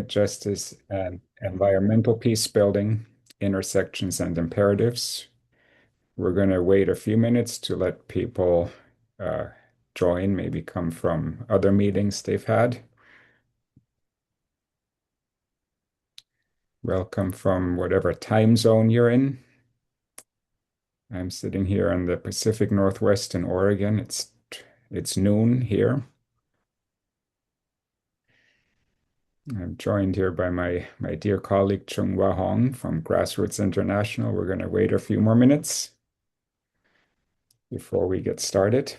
justice and environmental peace building, intersections and imperatives. We're going to wait a few minutes to let people uh, join, maybe come from other meetings they've had. Welcome from whatever time zone you're in. I'm sitting here in the Pacific Northwest in Oregon. It's noon here. I'm joined here by my dear colleague Chung Hua Hong from Grassroots International. We're going to wait a few more minutes before we get started.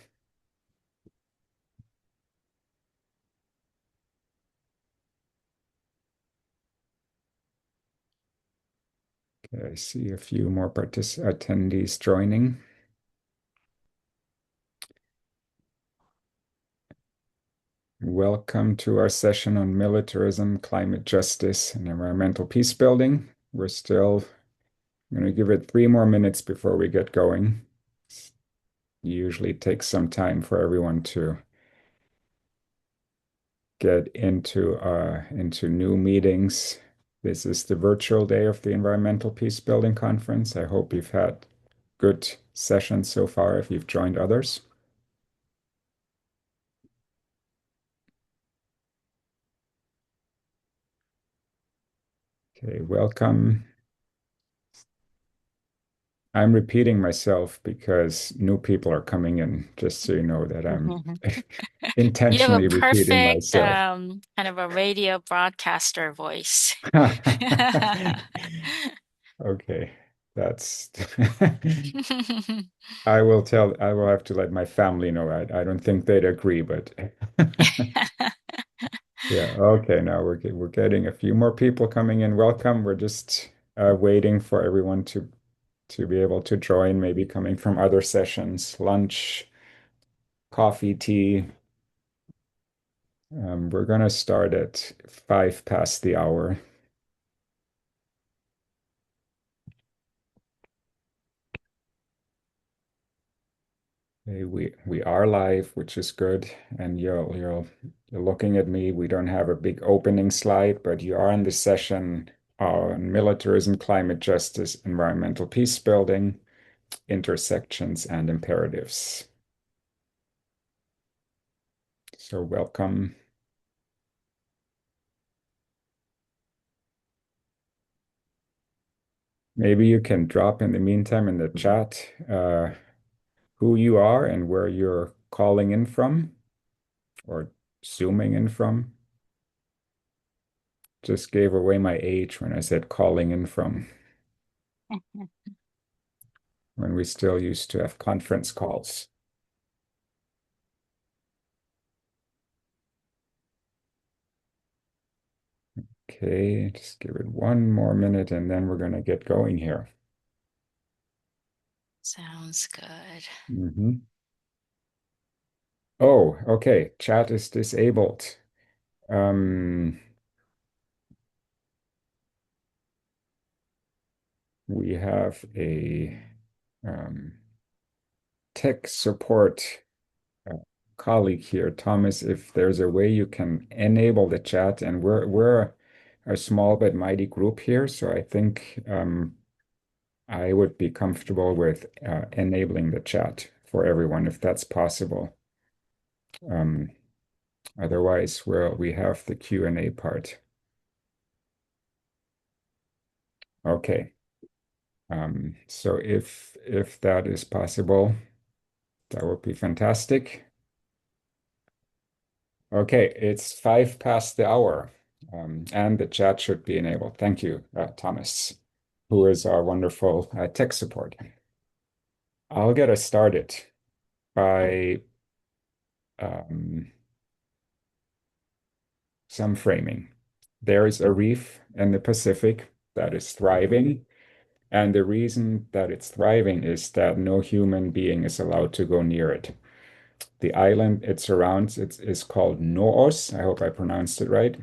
Okay, I see a few more attendees joining. Welcome to our session on militarism, climate justice, and environmental peace building. We're still going to give it 3 more minutes before we get going. It usually takes some time for everyone to get into new meetings. This is the virtual day of the Environmental Peace Building Conference. I hope you've had good sessions so far if you've joined others. Okay, welcome. I'm repeating myself because new people are coming in, just so you know that I'm You have a intentionally repeating perfect myself. kind of a radio broadcaster voice. Okay, that's I will have to let my family know. I don't think they'd agree, but yeah, okay, now we're getting a few more people coming in. Welcome. We're just waiting for everyone to be able to join, maybe coming from other sessions, lunch, coffee, tea. We're gonna start at 5 past the hour. Hey, we are live, which is good. And you're looking at me. We don't have a big opening slide, but you are in the session on militarism, climate justice, environmental peace building, intersections, and imperatives. So welcome. Maybe you can drop in the meantime in the chat who you are and where you're calling in from or zooming in from. Just gave away my age when I said calling in from, when we still used to have conference calls. Okay, just give it 1 more minute and then we're going to get going here. Sounds good. Mhm. Oh, okay. Chat is disabled. Um, we have a um, tech support uh, colleague here, Thomas. If there's a way you can enable the chat, and we're a small but mighty group here, so I think I would be comfortable with enabling the chat for everyone if that's possible. Um, Otherwise, we have the Q&A part. Okay. So if that is possible, that would be fantastic. Okay, it's 5 past the hour, and the chat should be enabled. Thank you, Thomas, who is our wonderful tech support. I'll get us started by um, some framing. There is a reef in the Pacific that is thriving, and the reason that it's thriving is that no human being is allowed to go near it. The island it surrounds is called Noos. I hope I pronounced it right.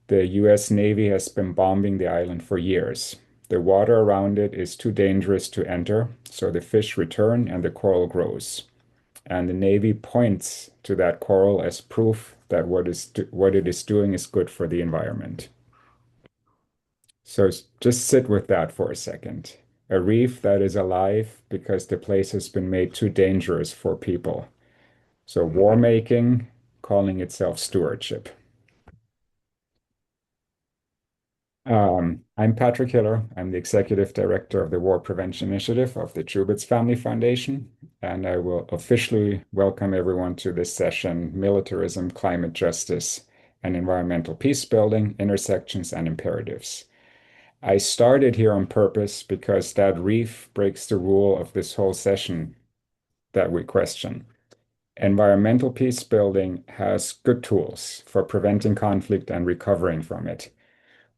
The US Navy has been bombing the island for years. The water around it is too dangerous to enter, so the fish return and the coral grows. And the Navy points to that coral as proof that what it is doing is good for the environment. So just sit with that for a second. A reef that is alive because the place has been made too dangerous for people. So war making, calling itself stewardship. I'm Patrick Hiller. I'm the Executive Director of the War Prevention Initiative of the Trubitz Family Foundation, and I will officially welcome everyone to this session, Militarism, Climate Justice, and Environmental Peacebuilding, Intersections and Imperatives. I started here on purpose because that reef breaks the rule of this whole session that we question. Environmental peacebuilding has good tools for preventing conflict and recovering from it.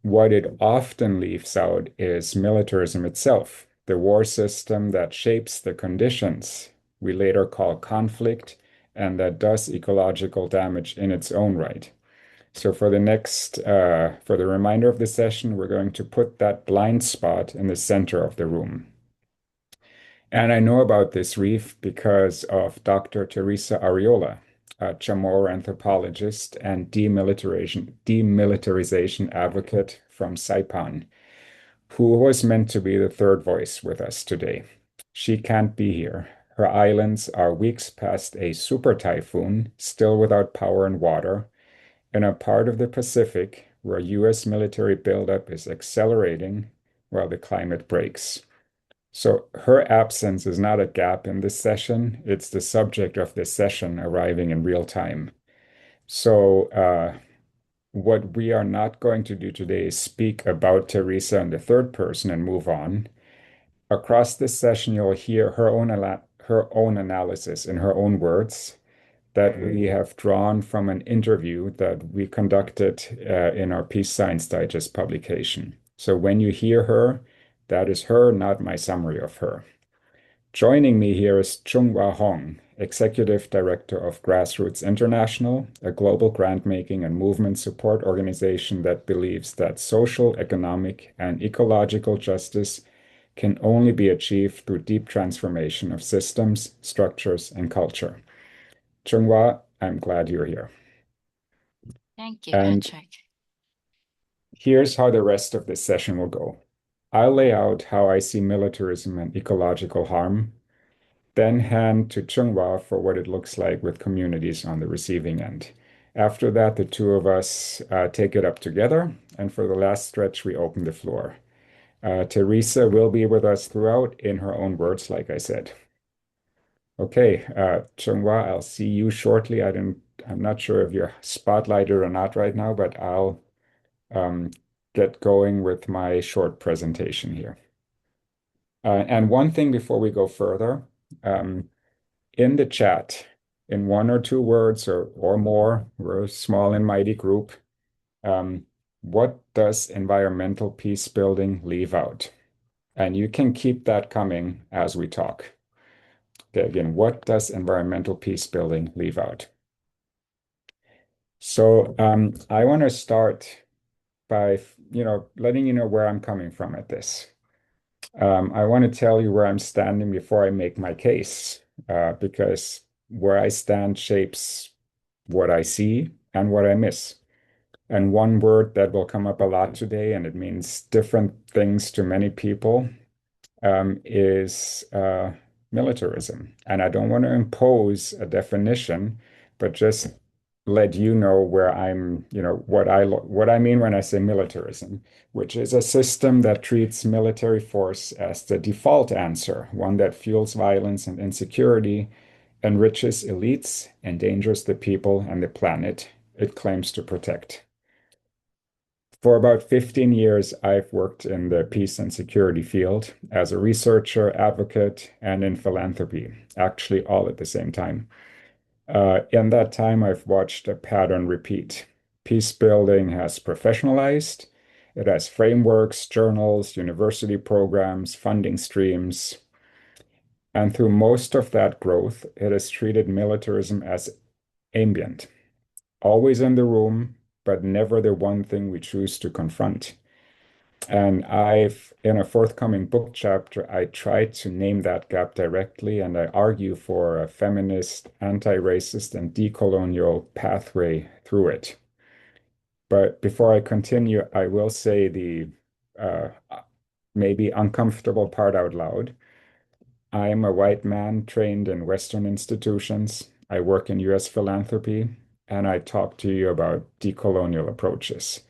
What it often leaves out is militarism itself, the war system that shapes the conditions we later call conflict and that does ecological damage in its own right. So for the remainder of the session, we're going to put that blind spot in the center of the room. And I know about this reef because of Dr. Teresa Ariola, a Chamorro anthropologist and demilitarization advocate from Saipan, who was meant to be the third voice with us today. She can't be here. Her islands are weeks past a super typhoon, still without power and water, in a part of the Pacific where US military buildup is accelerating while the climate breaks. So her absence is not a gap in this session, it's the subject of this session arriving in real time. So what we are not going to do today is speak about Teresa in the third person and move on. Across this session, you'll hear her own analysis in her own words that we have drawn from an interview that we conducted in our Peace Science Digest publication. So when you hear her, that is her, not my summary of her. Joining me here is Chung-Hwa Hong, Executive Director of Grassroots International, a global grant-making and movement support organization that believes that social, economic, and ecological justice can only be achieved through deep transformation of systems, structures, and culture. Chung-Hwa, I'm glad you're here. Thank you, And Patrick. here's how the rest of this session will go. I'll lay out how I see militarism and ecological harm, then hand to Chung-Hwa for what it looks like with communities on the receiving end. After that, the two of us take it up together, and for the last stretch, we open the floor. Teresa will be with us throughout in her own words, like I said. Okay, Chung-Hwa, I'll see you shortly. I'm not sure if you're spotlighted or not right now, but I'll um, get going with my short presentation here. And one thing before we go further, um, in the chat, in one or two words or more, we're a small and mighty group. Um, what does environmental peace building leave out? And you can keep that coming as we talk. Okay, again, what does environmental peace building leave out? So I want to start by, letting you know where I'm coming from at this. I want to tell you where I'm standing before I make my case, because where I stand shapes what I see and what I miss. And one word that will come up a lot today, and it means different things to many people, is militarism. And I don't want to impose a definition, but just let you know where I'm, what I mean when I say militarism, which is a system that treats military force as the default answer, one that fuels violence and insecurity, enriches elites, endangers the people and the planet it claims to protect. For about 15 years, I've worked in the peace and security field as a researcher, advocate, and in philanthropy, actually all at the same time. In that time, I've watched a pattern repeat. Peace building has professionalized. It has frameworks, journals, university programs, funding streams. And through most of that growth, it has treated militarism as ambient, always in the room, but never the one thing we choose to confront. And in a forthcoming book chapter, I try to name that gap directly, and I argue for a feminist, anti-racist, and decolonial pathway through it. But before I continue, I will say the uh, maybe uncomfortable part out loud. I am a white man trained in Western institutions. I work in US philanthropy, and I talk to you about decolonial approaches.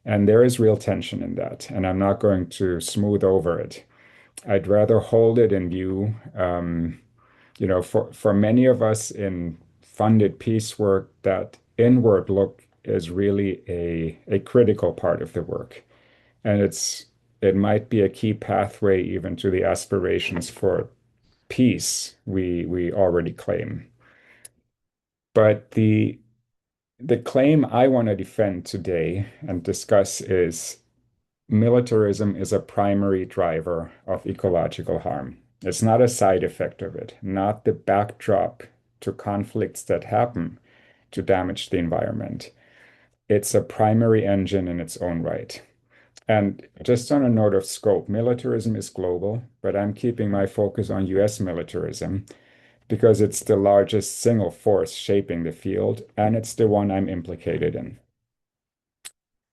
And there is real tension in that, and I'm not going to smooth over it. I'd rather hold it in view. For many of us in funded peace work, that inward look is really a critical part of the work. And it might be a key pathway even to the aspirations for peace we already claim. But the claim I want to defend today and discuss is militarism is a primary driver of ecological harm. It's not a side effect of it, not the backdrop to conflicts that happen to damage the environment. It's a primary engine in its own right. And just on a note of scope, militarism is global, but I'm keeping my focus on US militarism because it's the largest single force shaping the field, and it's the one I'm implicated in.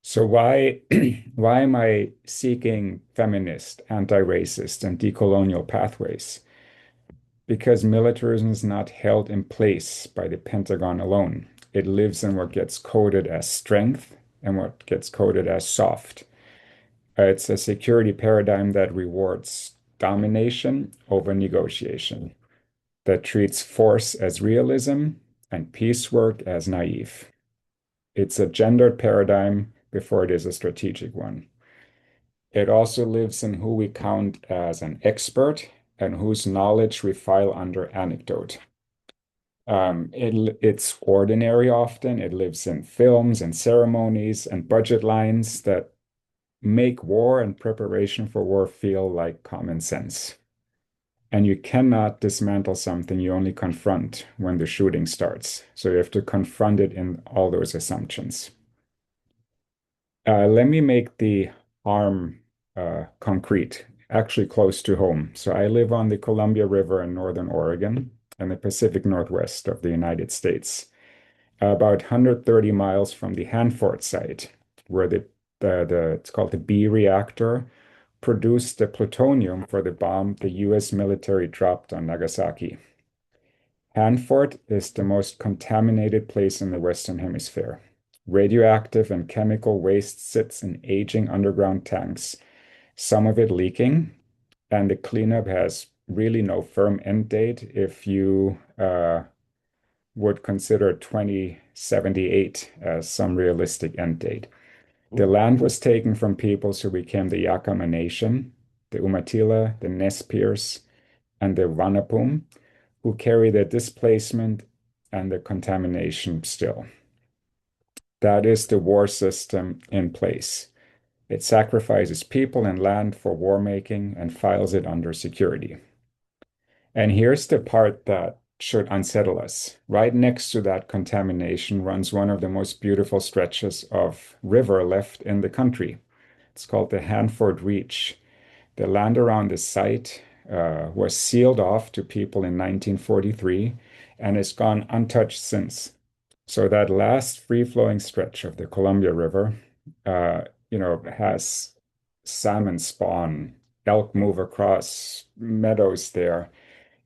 So why am I seeking feminist, anti-racist, and decolonial pathways? Because militarism is not held in place by the Pentagon alone. It lives in what gets coded as strength and what gets coded as soft. It's a security paradigm that rewards domination over negotiation, that treats force as realism and piecework as naive. It's a gendered paradigm before it is a strategic one. It also lives in who we count as an expert and whose knowledge we file under anecdote. It's ordinary often. It lives in films and ceremonies and budget lines that make war and preparation for war feel like common sense. And you cannot dismantle something you only confront when the shooting starts. So you have to confront it in all those assumptions. Let me make the harm concrete, actually close to home. So I live on the Columbia River in northern Oregon and the Pacific Northwest of the United States, about 130 miles from the Hanford site, where it's called the B reactor, produced the plutonium for the bomb the US military dropped on Nagasaki. Hanford is the most contaminated place in the Western Hemisphere. Radioactive and chemical waste sits in aging underground tanks, some of it leaking, and the cleanup has really no firm end date if you would consider 2078 as some realistic end date. The land was taken from peoples who became the Yakama Nation, the Umatilla, the Nez Perce, and the Wanapum, who carry the displacement and the contamination still. That is the war system in place. It sacrifices people and land for war making and files it under security. And here's the part that should unsettle us. Right next to that contamination runs one of the most beautiful stretches of river left in the country. It's called the Hanford Reach. The land around the site was sealed off to people in 1943 and has gone untouched since. So that last free-flowing stretch of the Columbia River, has salmon spawn, elk move across meadows there.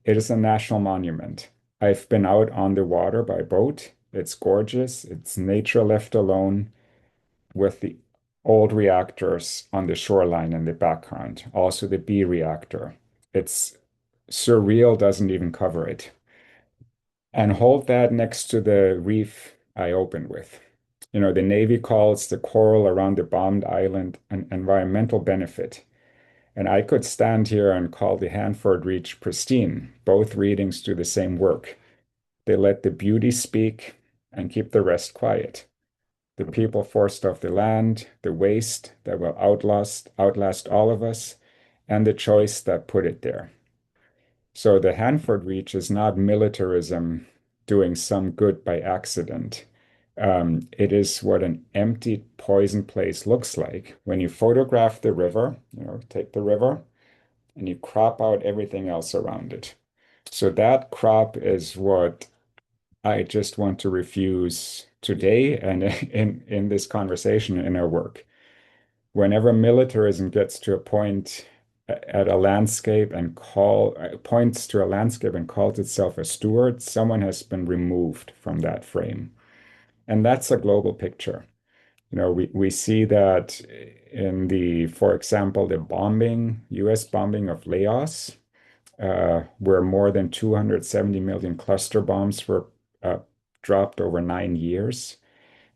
It is a national monument. I've been out on the water by boat. It's gorgeous. It's nature left alone with the old reactors on the shoreline in the background. Also the B reactor. It's surreal, doesn't even cover it. And hold that next to the reef I opened with. The Navy calls the coral around the bombed island an environmental benefit. And I could stand here and call the Hanford Reach pristine. Both readings do the same work. They let the beauty speak and keep the rest quiet. The people forced off the land, the waste that will outlast all of us, and the choice that put it there. So the Hanford Reach is not militarism doing some good by accident. It is what an empty poison place looks like when you photograph the river, take the river and you crop out everything else around it. So that crop is what I just want to refuse today and in this conversation in our work. Whenever militarism gets to a point at a landscape and points to a landscape and calls itself a steward, someone has been removed from that frame. And that's a global picture. We see that in for example, the US bombing of Laos, where more than 270 million cluster bombs were uh, dropped over 9 years.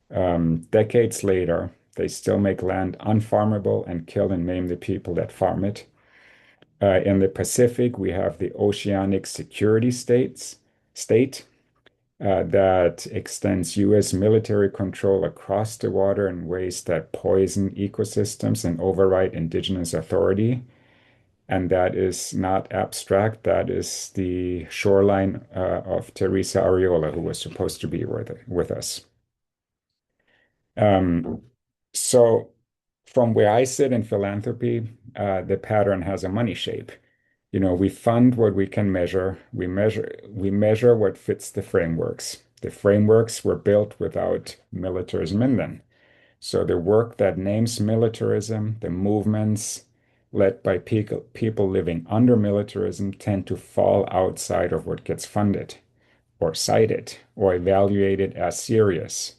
Decades later, they still make land unfarmable and kill and maim the people that farm it. In the Pacific, we have the Oceanic Security State that extends US military control across the water in ways that poison ecosystems and override indigenous authority. And that is not abstract. That is the shoreline of Teresa Areola, who was supposed to be with us. Um, so, from where I sit in philanthropy, the pattern has a money shape. We fund what we can measure. We measure what fits the frameworks. The frameworks were built without militarism in them. So the work that names militarism, the movements led by people living under militarism tend to fall outside of what gets funded or cited or evaluated as serious.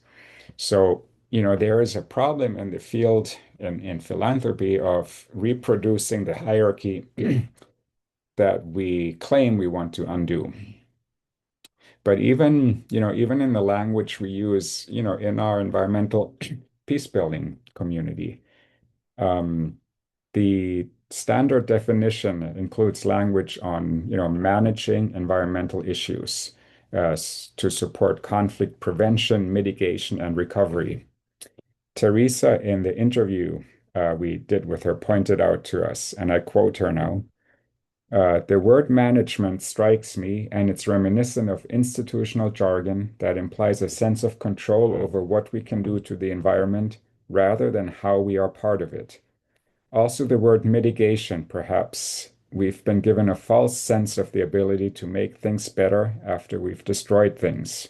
So, there is a problem in the field in philanthropy of reproducing the hierarchy that we claim we want to undo. But even in the language we use, in our environmental peace building community, um, the standard definition includes language on, managing environmental issues to support conflict prevention, mitigation, and recovery. Teresa, in the interview we did with her, pointed out to us, and I quote her now. The word management strikes me, and it's reminiscent of institutional jargon that implies a sense of control over what we can do to the environment rather than how we are part of it. Also, the word mitigation, perhaps. We've been given a false sense of the ability to make things better after we've destroyed things.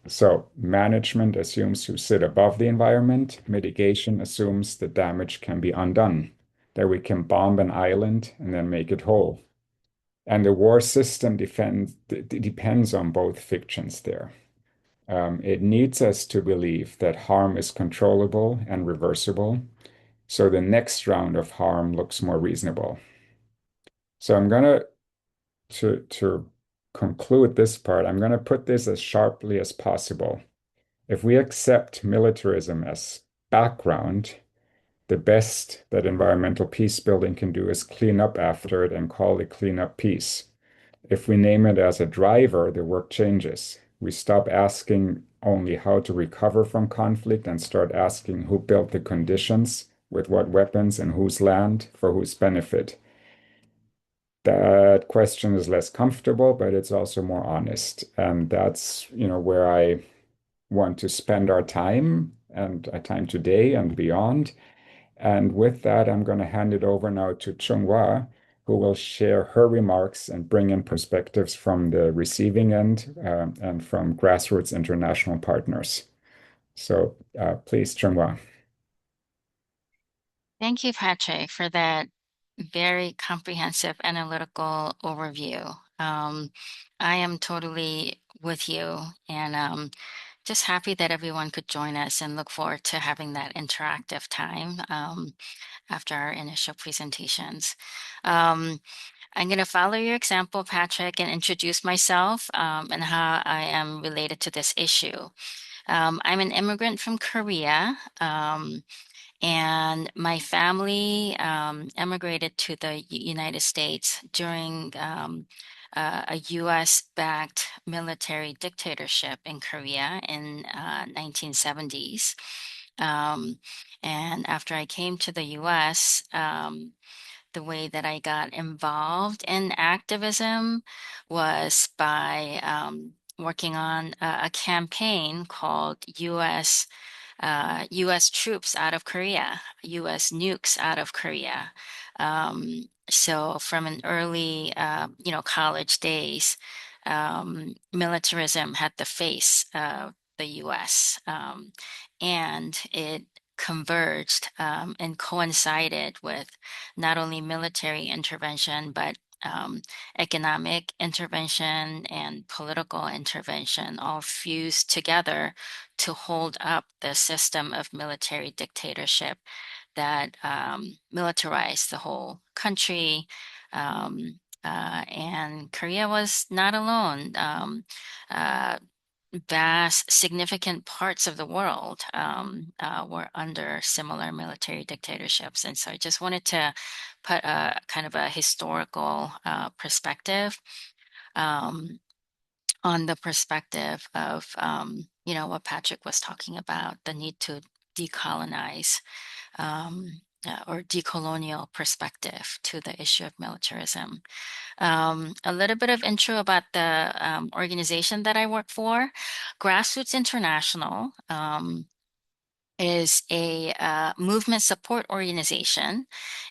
So, management assumes you sit above the environment. Mitigation assumes the damage can be undone, that we can bomb an island and then make it whole. And the war system depends on both fictions there. It needs us to believe that harm is controllable and reversible, so the next round of harm looks more reasonable. So I'm gonna to conclude this part, I'm gonna put this as sharply as possible. If we accept militarism as background, the best that environmental peace building can do is clean up after it and call it clean up peace. If we name it as a driver, the work changes. We stop asking only how to recover from conflict and start asking who built the conditions, with what weapons, and whose land, for whose benefit. That question is less comfortable, but it's also more honest. And that's, where I want to spend our time and our time today and beyond. And with that, I'm going to hand it over now to Chunghwa, who will share her remarks and bring in perspectives from the receiving end and from grassroots international partners. So please, Chunghwa. Thank you, Patrick, for that very comprehensive analytical overview. I am totally with you and just happy that everyone could join us and look forward to having that interactive time after our initial presentations. Um, I'm going to follow your example, Patrick, and introduce myself and how I am related to this issue. I'm an immigrant from Korea. And my family emigrated to the United States during a US-backed military dictatorship in Korea in 1970s. Um, and after I came to the US, the way that I got involved in activism was by working on a campaign called U.S. troops out of Korea, U.S. nukes out of Korea. So from an early, college days, militarism had the face of the U.S. And it converged and coincided with not only military intervention, but economic intervention and political intervention all fused together to hold up the system of military dictatorship that militarized the whole country. And Korea was not alone. Uh, Vast, significant parts of the world were under similar military dictatorships. And so I just wanted to put a kind of a historical perspective um, on the perspective of, what Patrick was talking about, the need to decolonize or decolonial perspective to the issue of militarism. A little bit of intro about the organization that I work for. Grassroots International is a movement support organization,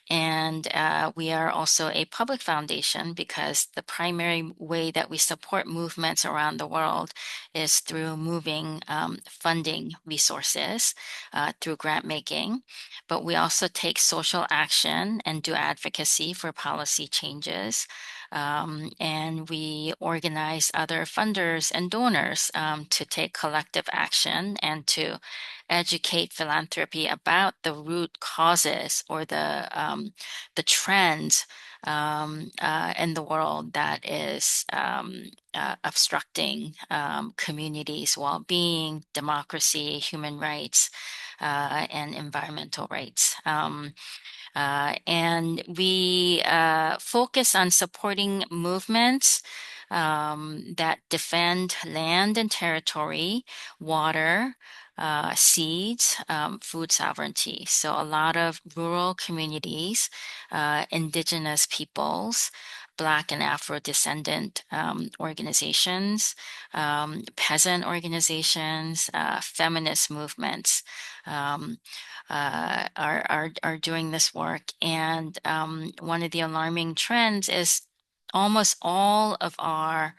and we are also a public foundation because the primary way that we support movements around the world is through moving funding resources through grant making. But we also take social action and do advocacy for policy changes. And we organize other funders and donors to take collective action and to educate philanthropy about the root causes or the trends in the world that is obstructing communities' well-being, democracy, human rights, and environmental rights. And we focus on supporting movements that defend land and territory, water, seeds, food sovereignty. So a lot of rural communities, Indigenous peoples, Black and Afro-descendant organizations, peasant organizations, feminist movements. Um, are doing this work. And one of the alarming trends is almost all of our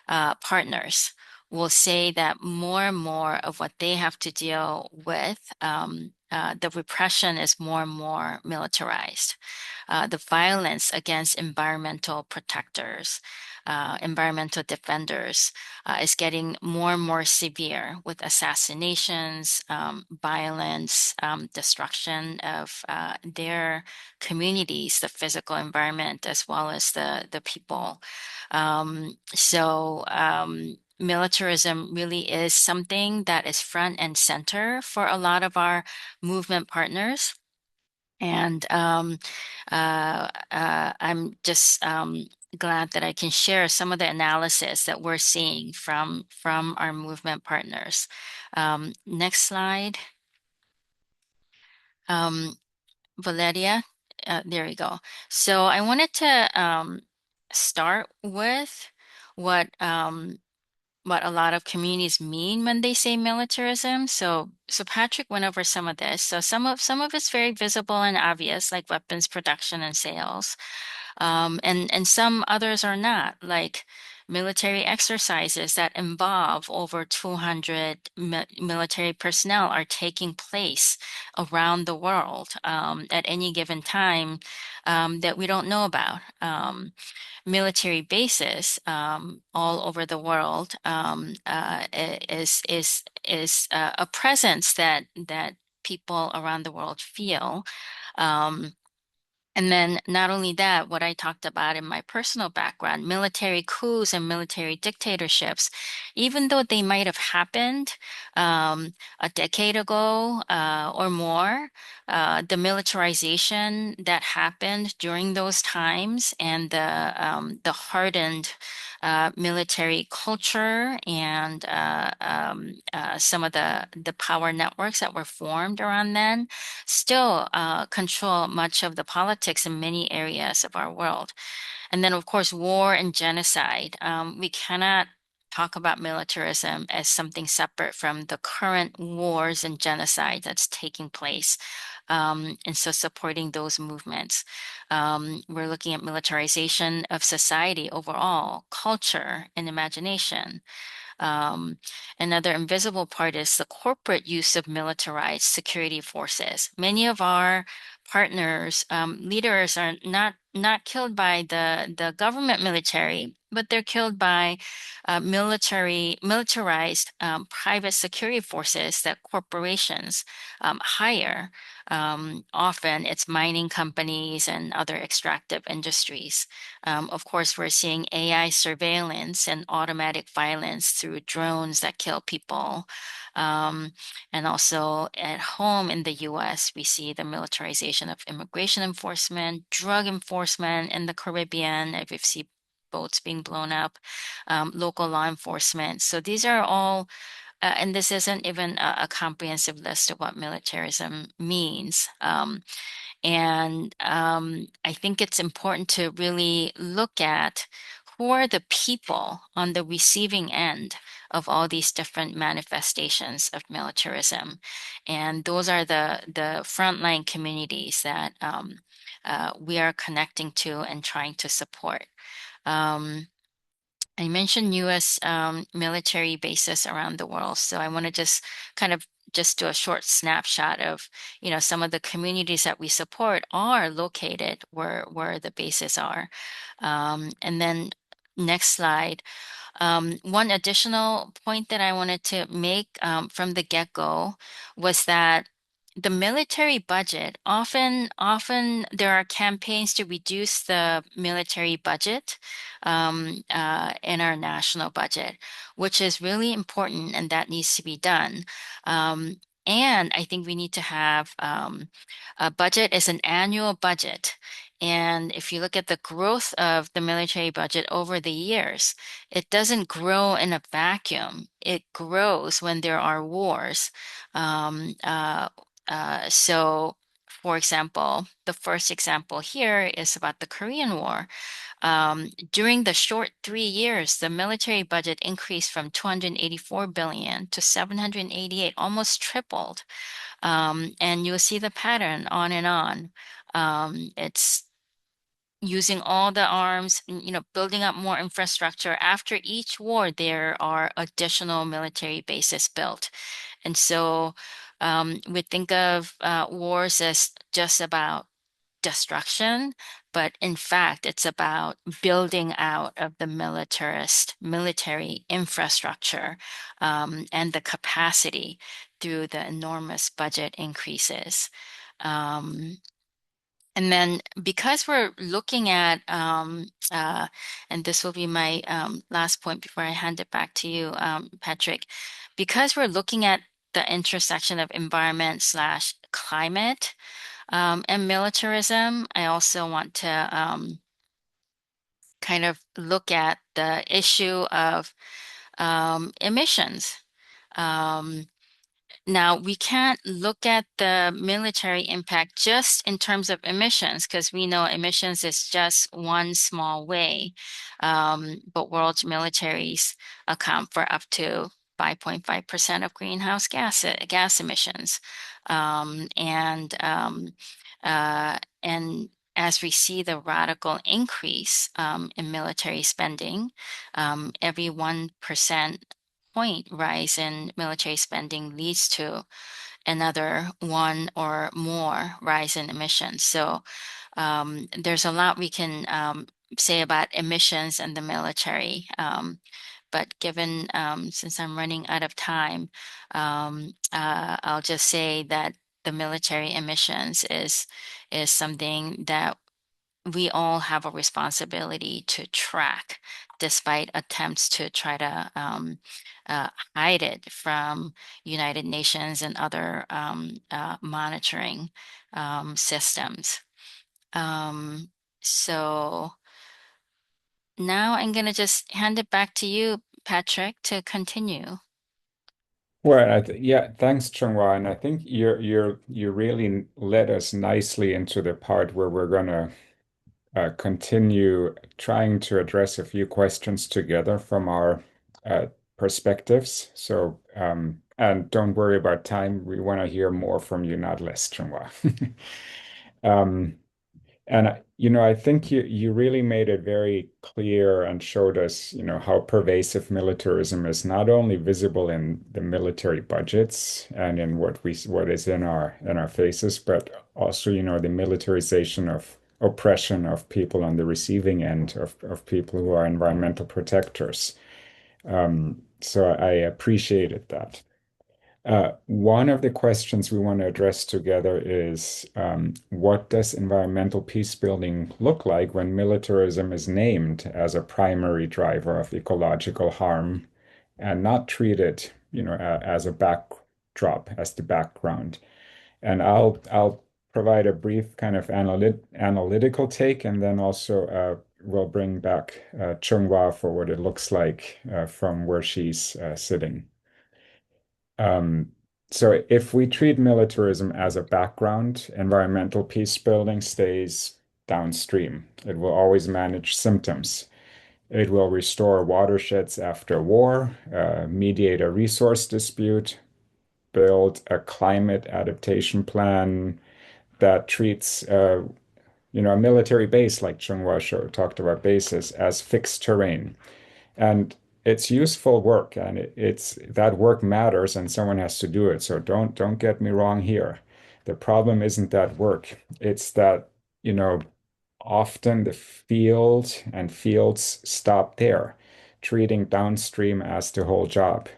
partners will say that more and more of what they have to deal with, the repression is more and more militarized. The violence against environmental protectors, environmental defenders, is getting more and more severe with assassinations, violence, destruction of their communities, the physical environment, as well as the people. Militarism really is something that is front and center for a lot of our movement partners. And I'm just glad that I can share some of the analysis that we're seeing from our movement partners. Next slide. Um, Valeria, there we go. So I wanted to start with what what a lot of communities mean when they say militarism. So Patrick went over some of this. So some of it's very visible and obvious, like weapons production and sales. And some others are not, like military exercises that involve over 200 military personnel are taking place around the world at any given time that we don't know about. Military bases all over the world is a presence that people around the world feel. Um, and then not only that, what I talked about in my personal background, military coups and military dictatorships, even though they might have happened a decade ago or more, the militarization that happened during those times and the hardened military culture and some of the power networks that were formed around then still control much of the politics in many areas of our world. And then, of course, war and genocide. We cannot talk about militarism as something separate from the current wars and genocide that's taking place. And so supporting those movements. We're looking at militarization of society overall, culture and imagination. Um, Another invisible part is the corporate use of militarized security forces. Many of our partners, leaders are not killed by the government military, but they're killed by militarized private security forces that corporations hire. Often it's mining companies and other extractive industries. Of course, we're seeing AI surveillance and automatic violence through drones that kill people. Um, and also at home in the US, we see the militarization of immigration enforcement, drug enforcement in the Caribbean, if we've seen boats being blown up, local law enforcement. So these are all, and this isn't even a comprehensive list of what militarism means. And I think it's important to really look at who are the people on the receiving end of all these different manifestations of militarism. And those are the frontline communities that we are connecting to and trying to support. Um, I mentioned U.S. Military bases around the world, so I want to just kind of just do a short snapshot of, some of the communities that we support are located where the bases are. And then next slide. One additional point that I wanted to make from the get-go was that the military budget, often there are campaigns to reduce the military budget in our national budget, which is really important and that needs to be done. And I think we need to have a budget is an annual budget. And if you look at the growth of the military budget over the years, it doesn't grow in a vacuum. It grows when there are wars. Um, uh, so, for example, the first example here is about the Korean War. During the short 3 years, the military budget increased from 284 billion to 788, almost tripled. And you'll see the pattern on and on. It's using all the arms, building up more infrastructure. After each war, there are additional military bases built. And so we think of wars as just about destruction, but in fact, it's about building out of the military infrastructure and the capacity through the enormous budget increases. Um, and then because we're looking at, and this will be my last point before I hand it back to you, Patrick, because we're looking at the intersection of environment slash climate and militarism, I also want to kind of look at the issue of emissions. Um, Now, we can't look at the military impact just in terms of emissions, because we know emissions is just one small way. But world militaries account for up to 5.5% of greenhouse gas emissions. And as we see the radical increase in military spending, every 1% point rise in military spending leads to another one or more rise in emissions. So there's a lot we can say about emissions and the military. But given since I'm running out of time, I'll just say that the military emissions is something that we all have a responsibility to track, despite attempts to try to hide it from United Nations and other monitoring systems. Um, so now I'm going to just hand it back to you, Patrick, to continue. Well, yeah, thanks, Chunghwa. And I think you really led us nicely into the part where we're gonna continue trying to address a few questions together from our uh, perspectives. So, and don't worry about time. We want to hear more from you, not less, Chunwa. Um, I think you really made it very clear and showed us, how pervasive militarism is not only visible in the military budgets and in what is in our faces, but also, the militarization of oppression of people on the receiving end of people who are environmental protectors. So I appreciated that. One of the questions we want to address together is what does environmental peace building look like when militarism is named as a primary driver of ecological harm and not treated, as a backdrop, as the background? And I'll provide a brief kind of analytical take, and then also we'll bring back Chunghwa for what it looks like from where she's sitting. Um, so if we treat militarism as a background, environmental peace building stays downstream. It will always manage symptoms. It will restore watersheds after war, mediate a resource dispute, build a climate adaptation plan that treats, a military base like Chung Shou talked about bases as fixed terrain. And it's useful work, and it's that work matters, and someone has to do it. So don't get me wrong here. The problem isn't that work. It's that, you know, often the field and fields stop there, treating downstream as the whole job.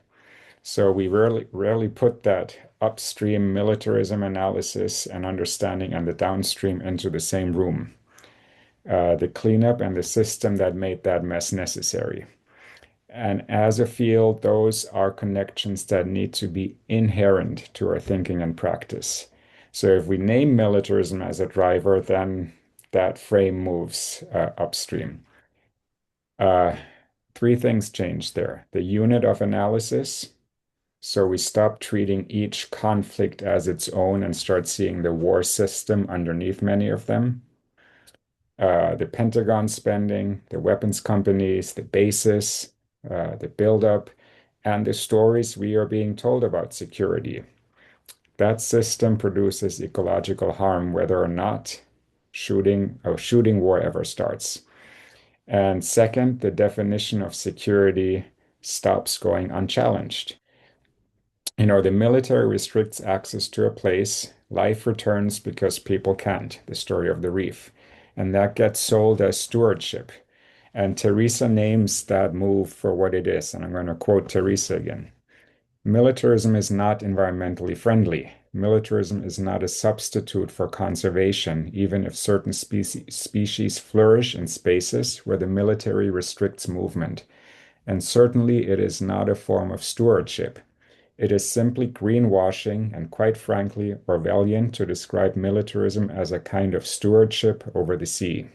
So we rarely put that upstream militarism analysis and understanding and the downstream into the same room. The cleanup and the system that made that mess necessary. And as a field, those are connections that need to be inherent to our thinking and practice. So if we name militarism as a driver, then that frame moves upstream. Uh, Three things change there. The unit of analysis. So we stop treating each conflict as its own and start seeing the war system underneath many of them. The Pentagon spending, the weapons companies, the bases, the buildup, and the stories we are being told about security. That system produces ecological harm whether or not shooting war ever starts. And second, the definition of security stops going unchallenged. The military restricts access to a place. Life returns because people can't, the story of the reef. And that gets sold as stewardship. And Teresa names that move for what it is. And I'm going to quote Teresa again. Militarism is not environmentally friendly. Militarism is not a substitute for conservation, even if certain species flourish in spaces where the military restricts movement. And certainly it is not a form of stewardship. It is simply greenwashing and, quite frankly, Orwellian to describe militarism as a kind of stewardship over the sea.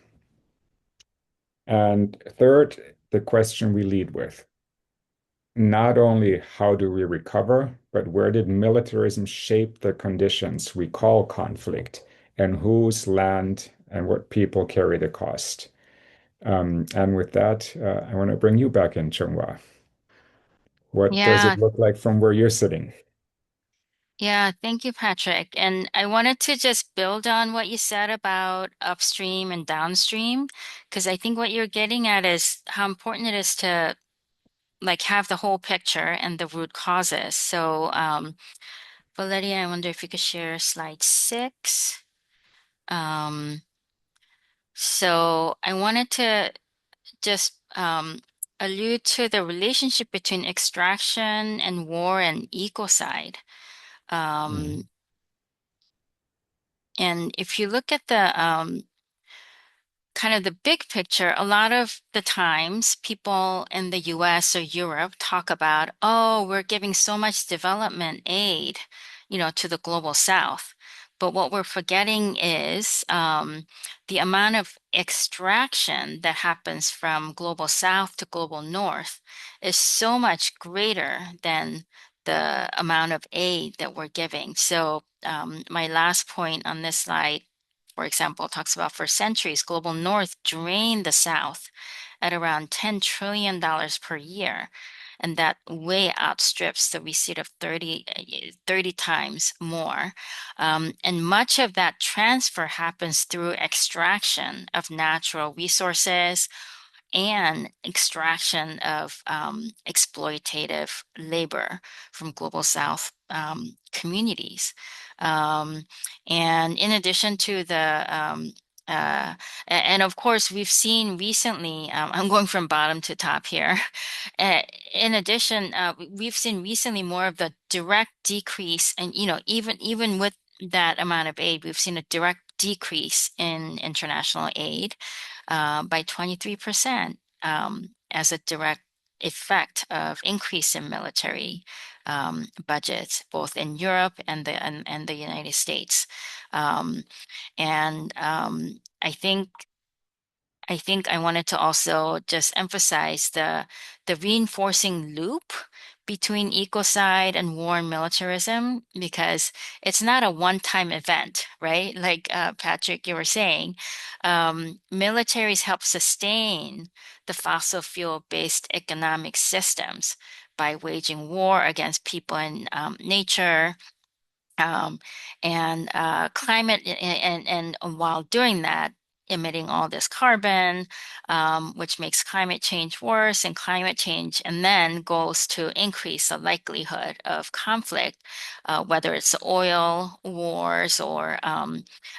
And third, the question we lead with. Not only how do we recover, but where did militarism shape the conditions we call conflict, and whose land and what people carry the cost? And with that, I want to bring you back in, Chunghwa. What does it Yeah, look like from where you're sitting? yeah, thank you, Patrick. And I wanted to just build on what you said about upstream and downstream, because I think what you're getting at is how important it is to like have the whole picture and the root causes. So, Valeria, I wonder if you could share slide 6. Um, so I wanted to just allude to the relationship between extraction and war and ecocide. Um, Mm, and if you look at the kind of the big picture, a lot of the times people in the US or Europe talk about, oh, we're giving so much development aid, to the global South. But what we're forgetting is the amount of extraction that happens from global South to global North is so much greater than the amount of aid that we're giving. So my last point on this slide, for example, talks about for centuries, global north drained the south at around $10 trillion per year. and that way outstrips the receipt of 30 times more. And much of that transfer happens through extraction of natural resources and extraction of exploitative labor from global South communities. Um, and in addition to uh, and of course, we've seen recently, I'm going from bottom to top here. Uh, in addition, we've seen recently more of the direct decrease, and even with that amount of aid, we've seen a direct decrease in international aid by 23% as a direct effect of increase in military budgets, both in Europe and the United States. Um, and I think I wanted to also just emphasize the reinforcing loop between ecocide and war and militarism, because it's not a one-time event, right? Like Patrick, you were saying, militaries help sustain the fossil fuel-based economic systems by waging war against people and nature, um, and climate, and while doing that, emitting all this carbon, which makes climate change worse, and climate change, and then goes to increase the likelihood of conflict, whether it's oil wars or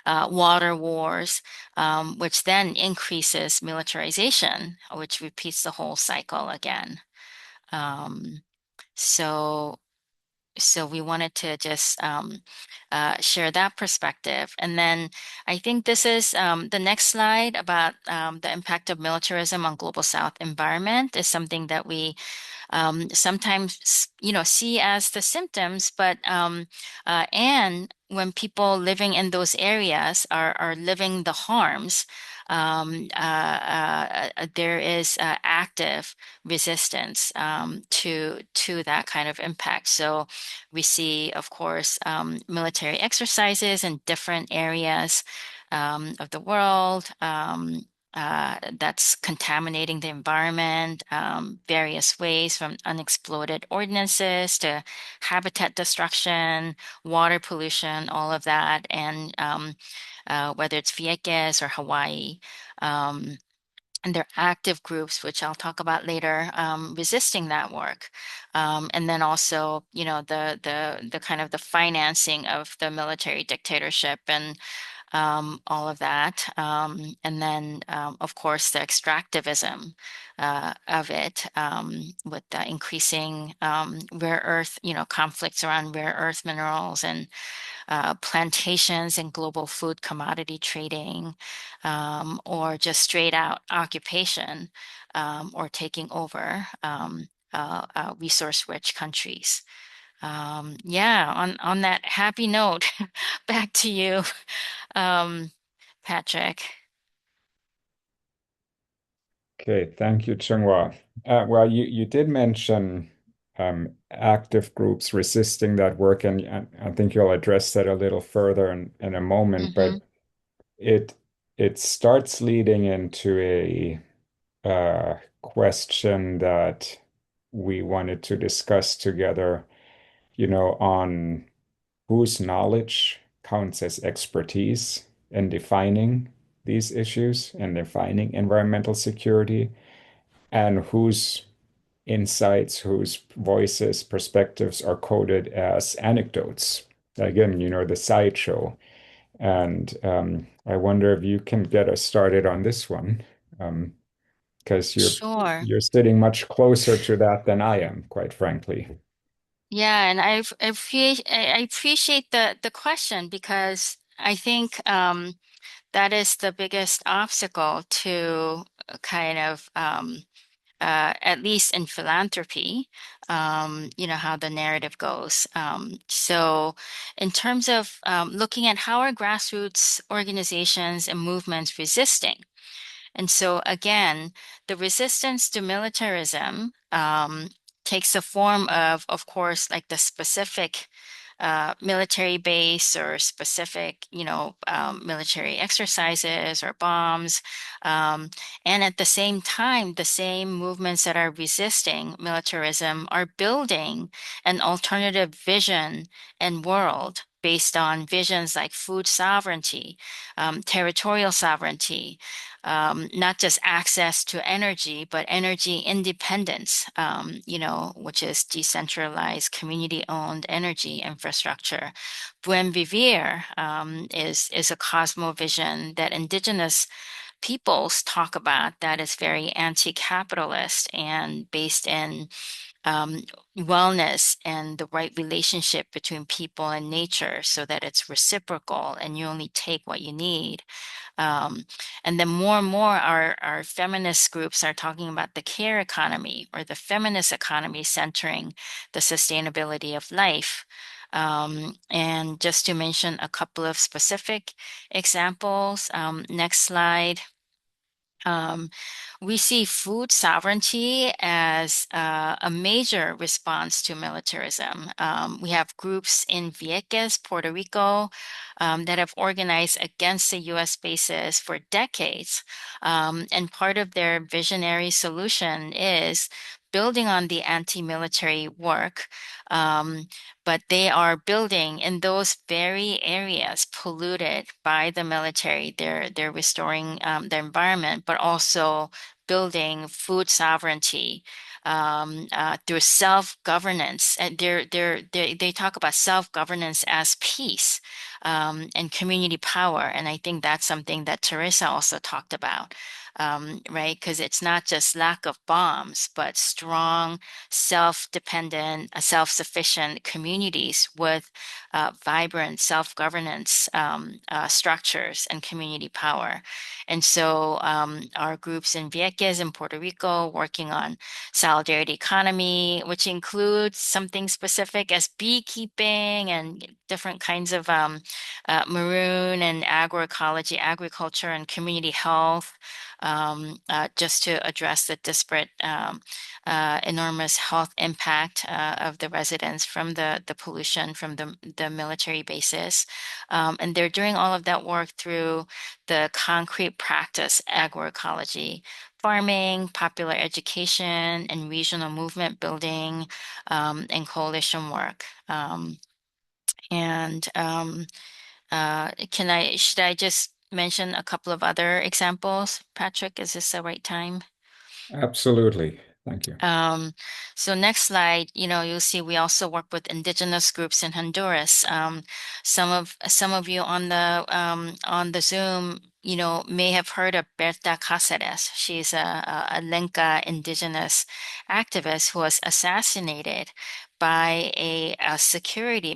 water wars, which then increases militarization, which repeats the whole cycle again. Um, so so we wanted to just share that perspective. And then I think this is the next slide about the impact of militarism on global South environment is something that we sometimes see as the symptoms, but and when people living in those areas are living the harms, there is active resistance to that kind of impact. So we see, of course, military exercises in different areas of the world. That's contaminating the environment, various ways from unexploded ordinances to habitat destruction, water pollution, all of that, and whether it's Vieques or Hawaii. Um, and there are active groups, which I'll talk about later, resisting that work. And then also, the kind of the financing of the military dictatorship and all of that. And then, of course, the extractivism of it with the increasing rare earth, conflicts around rare earth minerals and plantations and global food commodity trading, or just straight out occupation or taking over resource-rich countries. Yeah, on that happy note, back to you, um, Patrick. Okay, thank you, Chunghwa. Well, you did mention active groups resisting that work, and I think you'll address that a little further in a moment. Hmm. But it it starts leading into a question that we wanted to discuss together, on whose knowledge counts as expertise in defining these issues and defining environmental security, and whose insights, whose voices, perspectives are coded as anecdotes. Again, the sideshow. And I wonder if you can get us started on this one, because Sure. you're sitting much closer to that than I am, quite frankly. Yeah, and I appreciate the question, because I think that is the biggest obstacle to kind of at least in philanthropy, how the narrative goes. So, in terms of looking at how are grassroots organizations and movements resisting? And so, again, the resistance to militarism takes the form of course, like the specific military base or specific, military exercises or bombs. And at the same time, the same movements that are resisting militarism are building an alternative vision and world based on visions like food sovereignty, territorial sovereignty, not just access to energy, but energy independence, which is decentralized, community-owned energy infrastructure. Buen Vivir is a cosmovision that Indigenous peoples talk about that is very anti-capitalist and based in um, wellness and the right relationship between people and nature so that it's reciprocal and you only take what you need. Um, and then more and more our feminist groups are talking about the care economy or the feminist economy centering the sustainability of life. And just to mention a couple of specific examples, next slide. Um, we see food sovereignty as a major response to militarism. We have groups in Vieques, Puerto Rico, that have organized against the US bases for decades. And part of their visionary solution is building on the anti-military work, um, but they are building in those very areas polluted by the military. They're restoring the environment, but also building food sovereignty through self-governance. And they talk about self-governance as peace and community power. And I think that's something that Teresa also talked about, right? Because it's not just lack of bombs, but strong, self-dependent, self-sufficient communities with vibrant self-governance structures and community power. And so our groups in Vieques in Puerto Rico working on solidarity economy, which includes something specific as beekeeping and different kinds of maroon and agroecology, agriculture and community health, just to address the disparate, enormous health impact of the residents from the pollution from the military bases. And they're doing all of that work through the concrete practice agroecology, farming, popular education, and regional movement building, and coalition work. And should I just mention a couple of other examples? Patrick, is this the right time? Absolutely. Thank you. Um, so next slide, you'll see we also work with indigenous groups in Honduras. Some of you on the Zoom, may have heard of Berta Cáceres. She's a Lenca indigenous activist who was assassinated by a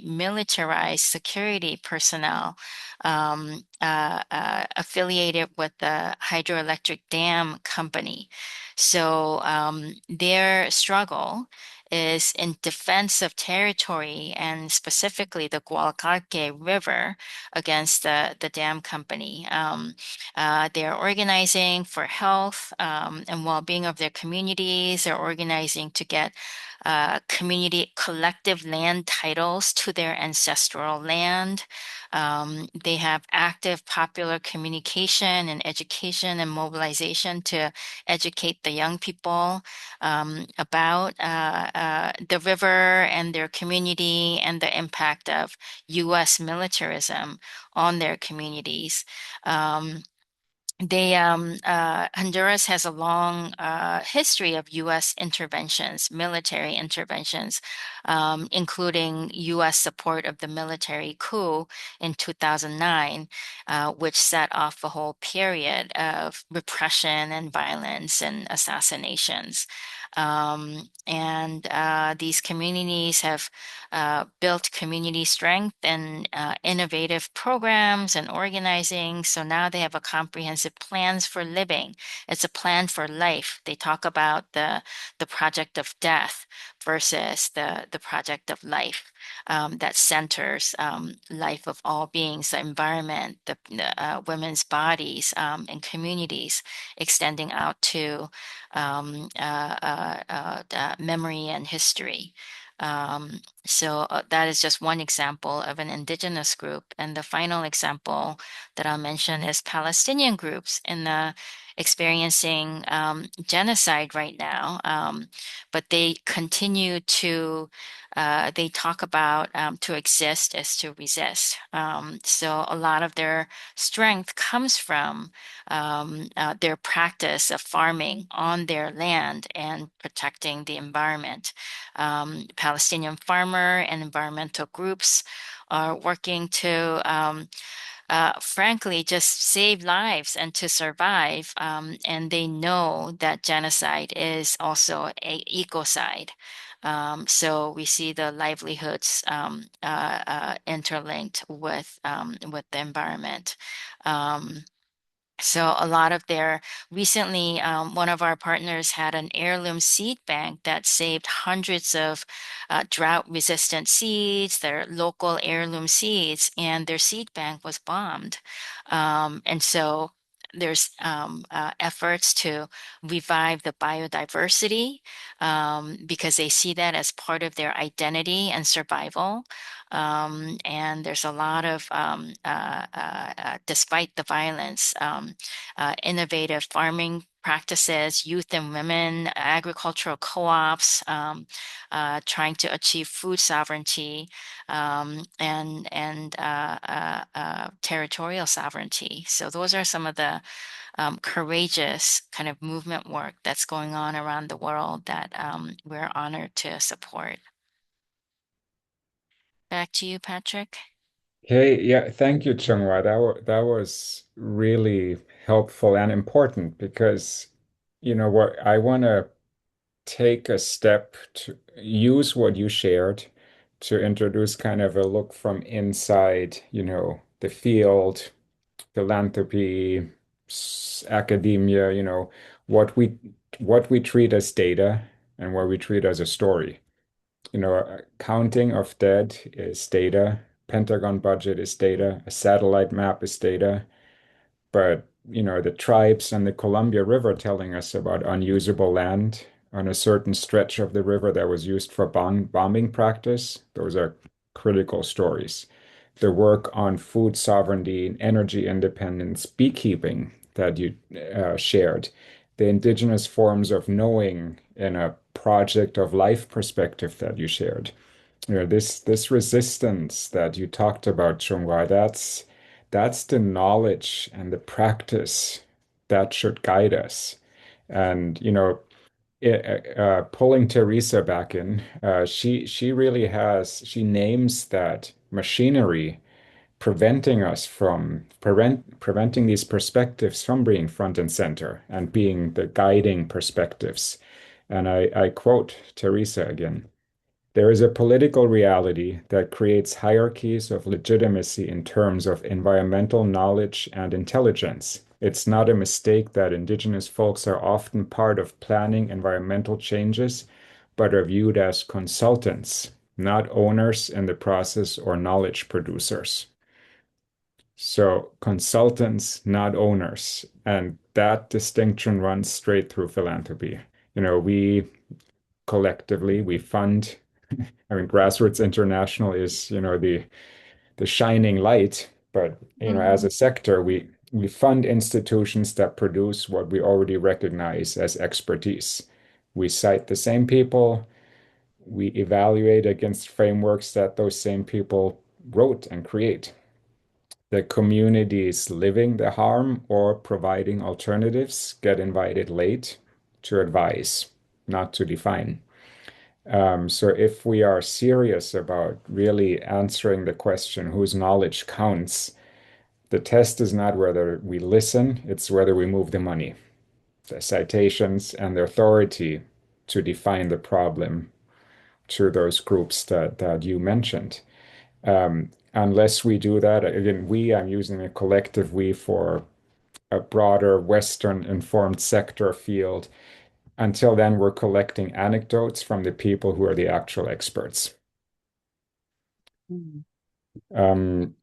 militarized security personnel affiliated with the hydroelectric dam company. So their struggle is in defense of territory and specifically the Gualcarque River against the dam company. They're organizing for health and well-being of their communities. They're organizing to get community collective land titles to their ancestral land. They have active popular communication and education and mobilization to educate the young people about the river and their community and the impact of US militarism on their communities. Honduras has a long history of U.S. interventions, military interventions, including U.S. support of the military coup in 2009, which set off a whole period of repression and violence and assassinations. And these communities have built community strength and innovative programs and organizing. So now they have a comprehensive plans for living. It's a plan for life. They talk about the project of death versus the project of life that centers life of all beings, the environment, the women's bodies, and communities, extending out to memory and history. That is just one example of an indigenous group. And the final example that I'll mention is Palestinian groups in the experiencing genocide right now. But they continue to they talk about to exist is to resist. So a lot of their strength comes from their practice of farming on their land and protecting the environment. Palestinian farmer and environmental groups are working to frankly, just save lives and to survive. And they know that genocide is also a ecocide. So we see the livelihoods interlinked with the environment. Um, so a lot of their recently, one of our partners had an heirloom seed bank that saved hundreds of drought-resistant seeds, their local heirloom seeds, and their seed bank was bombed. And so there's efforts to revive the biodiversity because they see that as part of their identity and survival. And there's a lot of, despite the violence, innovative farming practices, youth and women, agricultural co-ops, trying to achieve food sovereignty and territorial sovereignty. So those are some of the courageous kind of movement work that's going on around the world that we're honored to support. Back to you, Patrick. Okay, yeah, thank you, Chunghwa. That was really helpful and important because, what I want to take a step to use what you shared to introduce kind of a look from inside, the field, philanthropy, academia, what we treat as data and what we treat as a story. Counting of dead is data. Pentagon budget is data. A satellite map is data. But, the tribes and the Columbia River telling us about unusable land on a certain stretch of the river that was used for bombing practice, those are critical stories. The work on food sovereignty, energy independence, beekeeping that you shared, the indigenous forms of knowing in a project of life perspective that you shared. This resistance that you talked about, Chungwai, that's the knowledge and the practice that should guide us. And pulling Teresa back in, she really she names that machinery preventing these perspectives from being front and center and being the guiding perspectives. And I quote Teresa again. There is a political reality that creates hierarchies of legitimacy in terms of environmental knowledge and intelligence. It's not a mistake that indigenous folks are often part of planning environmental changes, but are viewed as consultants, not owners in the process or knowledge producers. So, consultants, not owners. And that distinction runs straight through philanthropy. We collectively, we fund. I mean, Grassroots International is, the shining light, but as Mhm. a sector, we fund institutions that produce what we already recognize as expertise. We cite the same people, we evaluate against frameworks that those same people wrote and create. The communities living the harm or providing alternatives get invited late to advise, not to define. So if we are serious about really answering the question whose knowledge counts, the test is not whether we listen, it's whether we move the money, the citations, and the authority to define the problem to those groups that you mentioned. Unless we do that, again, I'm using a collective we for a broader Western informed sector field. Until then, we're collecting anecdotes from the people who are the actual experts. Mm. Um,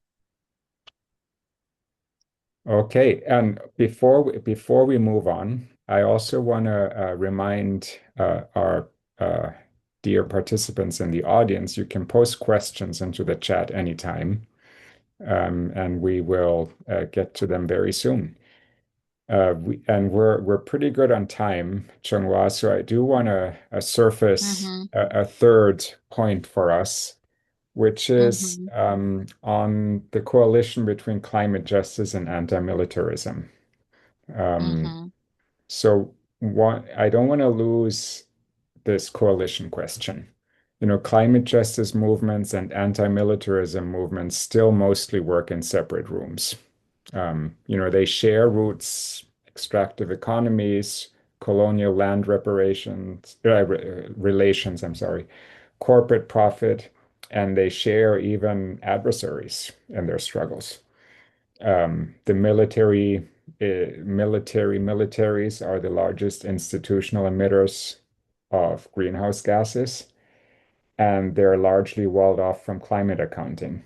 okay, and before we move on, I also want to remind our dear participants in the audience, you can post questions into the chat anytime, and we will get to them very soon. And we're pretty good on time, Chunghwa. So I do want to surface Mm-hmm. a third point for us, which is Mm-hmm. on the coalition between climate justice and anti-militarism. Um, Mm-hmm. so I don't want to lose this coalition question. Climate justice movements and anti-militarism movements still mostly work in separate rooms. They share roots, extractive economies, colonial land relations, I'm sorry, corporate profit, and they share even adversaries in their struggles. The militaries are the largest institutional emitters of greenhouse gases, and they're largely walled off from climate accounting.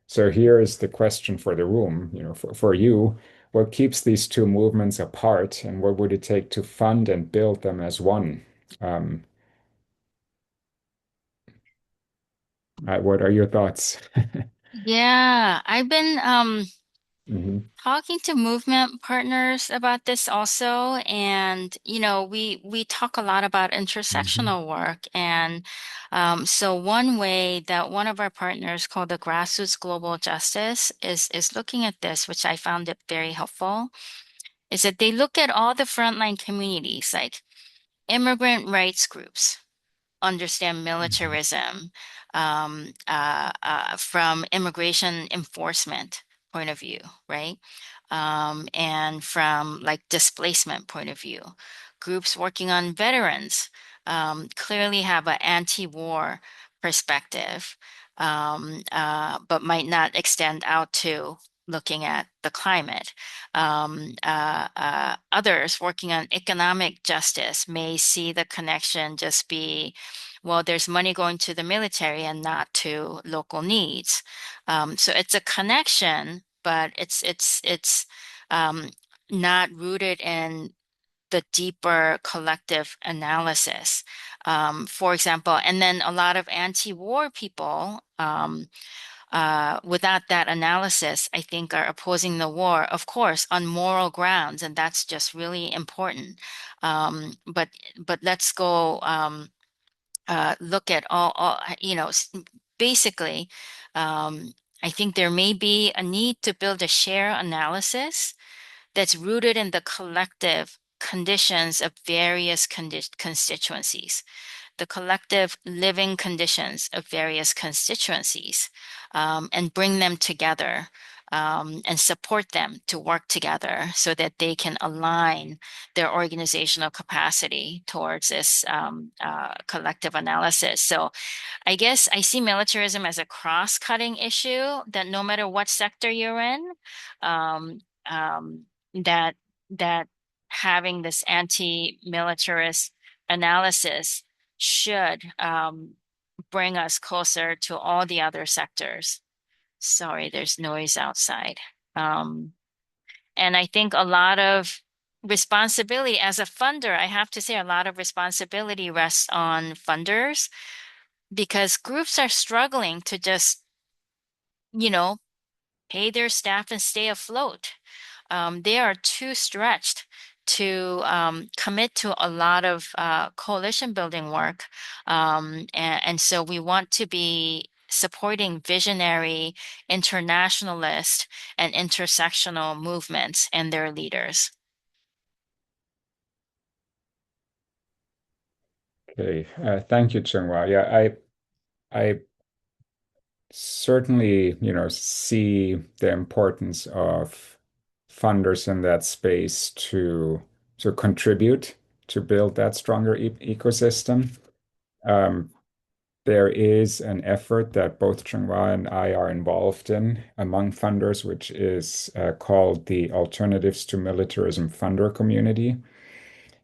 So here is the question for the room, for you, what keeps these two movements apart, and what would it take to fund and build them as one? Um, what are your thoughts? Yeah, I've been Hmm. talking to movement partners about this also, and we talk a lot about Hmm. intersectional work, and so one way that one of our partners called the Grassroots Global Justice is looking at this, which I found it very helpful, is that they look at all the frontline communities like immigrant rights groups understand militarism from immigration enforcement point of view, right? And from like displacement point of view. Groups working on veterans clearly have an anti-war perspective, but might not extend out to looking at the climate. Others working on economic justice may see the connection just be, well, there's money going to the military and not to local needs. So it's a connection, but it's um, not rooted in the deeper collective analysis. For example, and then a lot of anti-war people, without that analysis, I think are opposing the war, of course, on moral grounds, and that's just really important. But let's go. Look at all basically, I think there may be a need to build a share analysis that's rooted in the collective conditions of various constituencies, the collective living conditions of various constituencies, and bring them together. And support them to work together so that they can align their organizational capacity towards this collective analysis. So I guess I see militarism as a cross-cutting issue that no matter what sector you're in, um, that that having this anti-militarist analysis should bring us closer to all the other sectors. Sorry, there's noise outside. Um, and I think a lot of responsibility as a funder, I have to say a lot of responsibility rests on funders because groups are struggling to just, you know, pay their staff and stay afloat. They are too stretched to commit to a lot of coalition building work. And so we want to be supporting visionary, internationalist, and intersectional movements and their leaders. Okay, thank you, Chunghwa. Yeah, I certainly, see the importance of funders in that space to contribute to build that stronger ecosystem. Um, there is an effort that both Chunghwa and I are involved in among funders, which is called the Alternatives to Militarism Funder Community.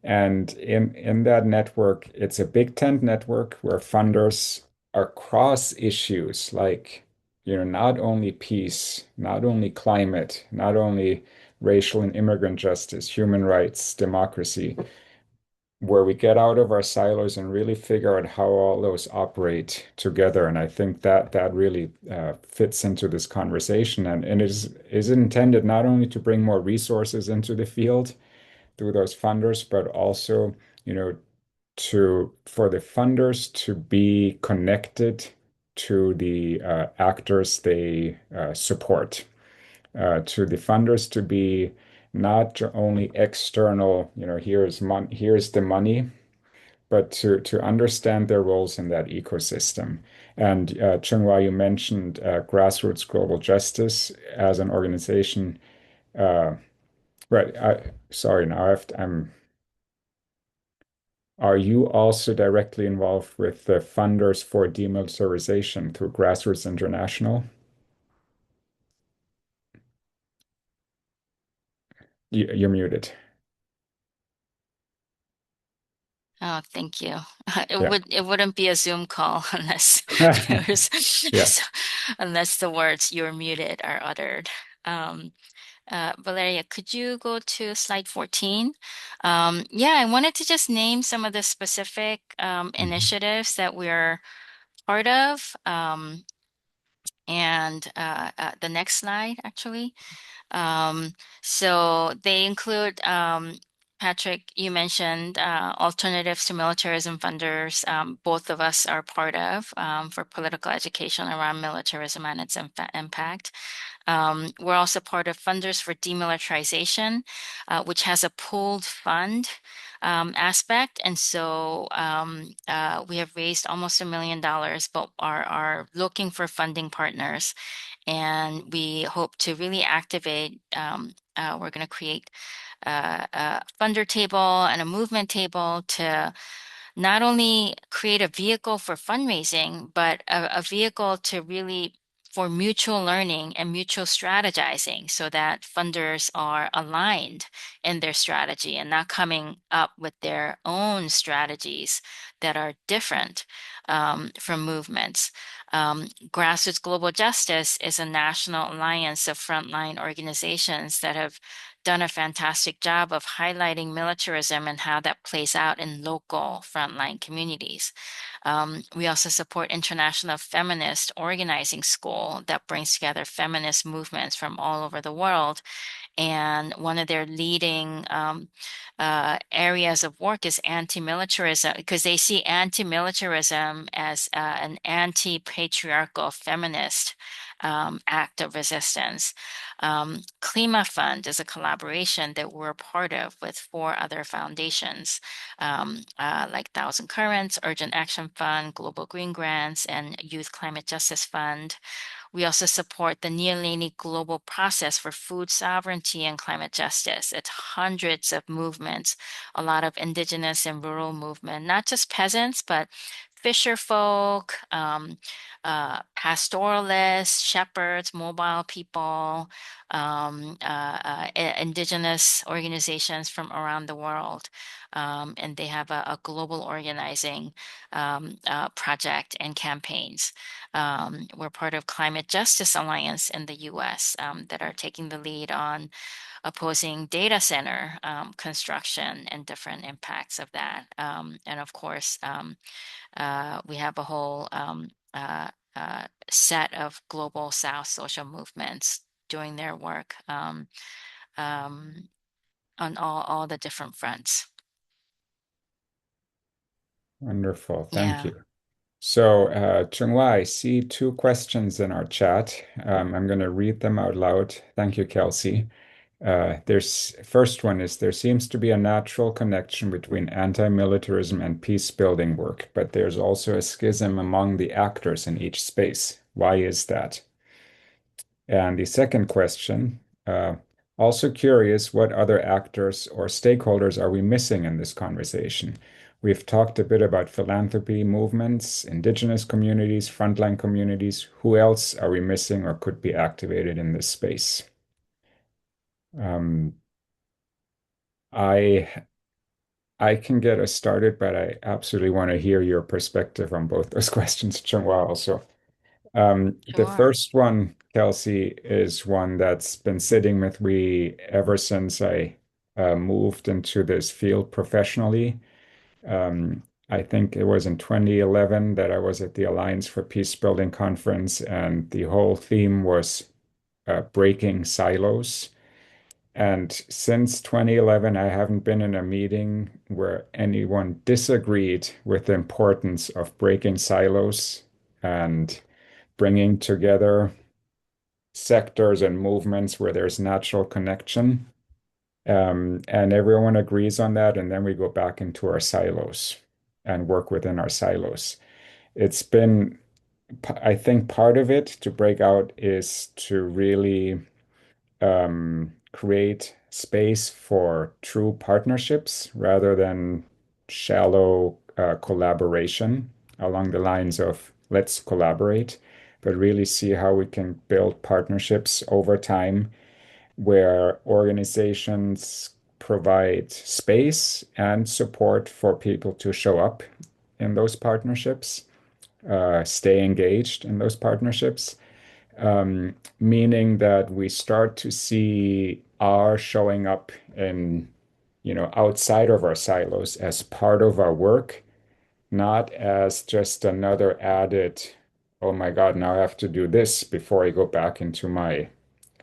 And in that network, it's a big tent network where funders across issues like, not only peace, not only climate, not only racial and immigrant justice, human rights, democracy, where we get out of our silos and really figure out how all those operate together. And I think that that really fits into this conversation, and is intended not only to bring more resources into the field through those funders, but also, you know, to for the funders to be connected to the actors they support, to the funders to be not only external, here's the money, but to understand their roles in that ecosystem. And Chunghwa, you mentioned Grassroots Global Justice as an organization. Uh, right. Sorry, now are you also directly involved with the funders for demilitarization through Grassroots International? You're muted. Oh, thank you. Yeah. It wouldn't be a Zoom call unless there was Yeah. unless the words "you're muted" are uttered. Um, Valeria, could you go to slide 14? Yeah, I wanted to just name some of the specific Mhm. initiatives that we're part of. And the next slide, actually. Um, so they include, Patrick, you mentioned alternatives to militarism funders. Both of us are part of for political education around militarism and its impact. We're also part of Funders for Demilitarization, which has a pooled fund aspect. And so we have raised almost $1 million, but are looking for funding partners. And we hope to really activate. We're going to create a funder table and a movement table to not only create a vehicle for fundraising, but a vehicle to really for mutual learning and mutual strategizing so that funders are aligned in their strategy and not coming up with their own strategies that are different from movements. Grassroots Global Justice is a national alliance of frontline organizations that have done a fantastic job of highlighting militarism and how that plays out in local frontline communities. We also support International Feminist Organizing School that brings together feminist movements from all over the world, and one of their leading areas of work is anti-militarism because they see anti-militarism as an anti-patriarchal feminist act of resistance. Klima Fund is a collaboration that we're a part of with four other foundations, like Thousand Currents, Urgent Action Fund, Global Green Grants, and Youth Climate Justice Fund. We also support the Nyaleni Global Process for Food Sovereignty and Climate Justice. It's hundreds of movements, a lot of indigenous and rural movement, not just peasants, but fisher folk, pastoralists, shepherds, mobile people, indigenous organizations from around the world. And they have a global organizing project and campaigns. We're part of Climate Justice Alliance in the US that are taking the lead on opposing data center construction and different impacts of that. And of course, we have a whole set of global South social movements doing their work um, on all the different fronts. Wonderful. Thank Yeah, you. So, Chunghwa, I see two questions in our chat. I'm going to read them out loud. Thank you, Kelsey. There's first one is there seems to be a natural connection between anti-militarism and peace building work, but there's also a schism among the actors in each space. Why is that? And the second question, also curious, what other actors or stakeholders are we missing in this conversation? We've talked a bit about philanthropy movements, indigenous communities, frontline communities. Who else are we missing or could be activated in this space? Um, I I can get us started, but I absolutely want to hear your perspective on both those questions, Chenhua, also. The sure. first one, Kelsey, is one that's been sitting with me ever since I moved into this field professionally. Um, I think it was in 2011 that I was at the Alliance for Peacebuilding conference, and the whole theme was breaking silos. And since 2011, I haven't been in a meeting where anyone disagreed with the importance of breaking silos and bringing together sectors and movements where there's natural connection. And everyone agrees on that. And then we go back into our silos and work within our silos. It's been, I think part of it to break out is to really create space for true partnerships rather than shallow collaboration along the lines of let's collaborate, but really see how we can build partnerships over time where organizations provide space and support for people to show up in those partnerships, stay engaged in those partnerships, meaning that we start to see our showing up in, outside of our silos as part of our work, not as just another added, oh my God, now I have to do this before I go back into my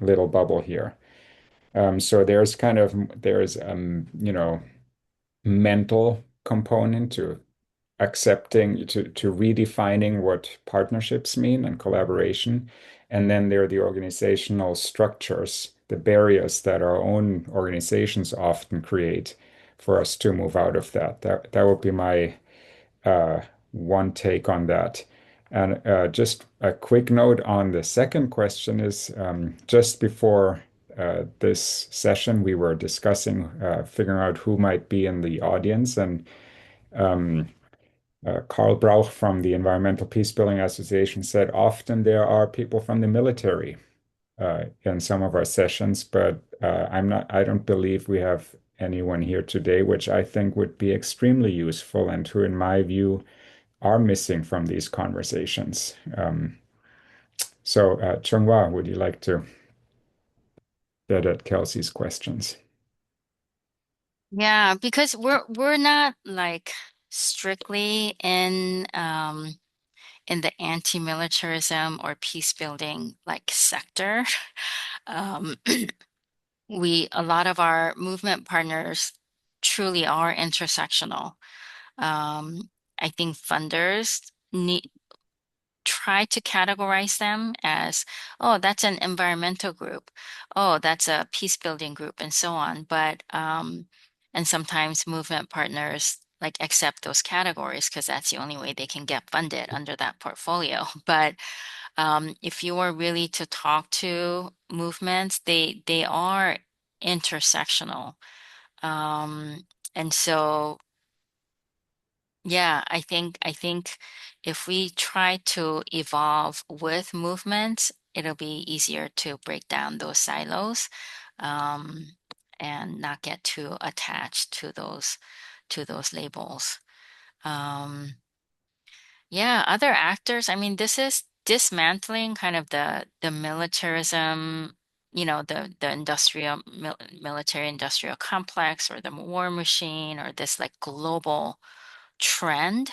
little bubble here. So there's mental component to accepting to redefining what partnerships mean and collaboration. And then there are the organizational structures, the barriers that our own organizations often create for us to move out of that. That would be my uh, one take on that. And just a quick note on the second question is just before this session, we were discussing figuring out who might be in the audience. And um, Karl Brauch from the Environmental Peacebuilding Association said often there are people from the military in some of our sessions, but I don't believe we have anyone here today, which I think would be extremely useful and who, in my view, are missing from these conversations. Chung-Hwa, would you like to get at Kelsey's questions? Yeah, because we're not like strictly in the anti-militarism or peace building like sector. Um, we a lot of our movement partners truly are intersectional. I think funders need try to categorize them as, oh, that's an environmental group, oh, that's a peace building group, and so on. But and sometimes movement partners like accept those categories because that's the only way they can get funded under that portfolio. But if you were really to talk to movements, they are intersectional. Um, and so yeah, I think if we try to evolve with movements, it'll be easier to break down those silos, um, and not get too attached to those labels. Um, yeah, other actors, I mean, this is dismantling kind of the militarism, the military industrial complex or the war machine or this like global trend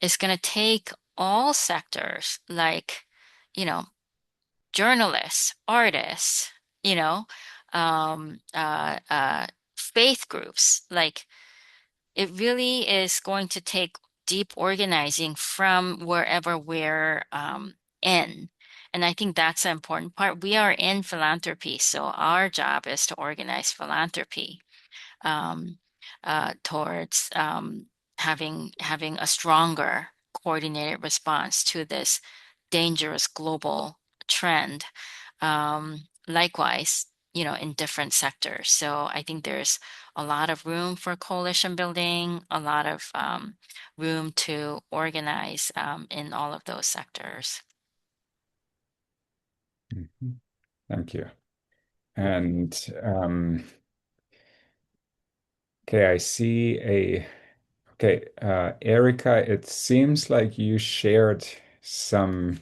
is going to take all sectors like, you know, journalists, artists, you know, um, uh, uh, faith groups. Like it really is going to take deep organizing from wherever we're in. And I think that's the important part. We are in philanthropy, so our job is to organize philanthropy um, towards having a stronger coordinated response to this dangerous global trend. Likewise, in different sectors. So I think there's a lot of room for coalition building, a lot of room to organize in all of those sectors. Mhm. Thank you. And okay, I see Erica, it seems like you shared some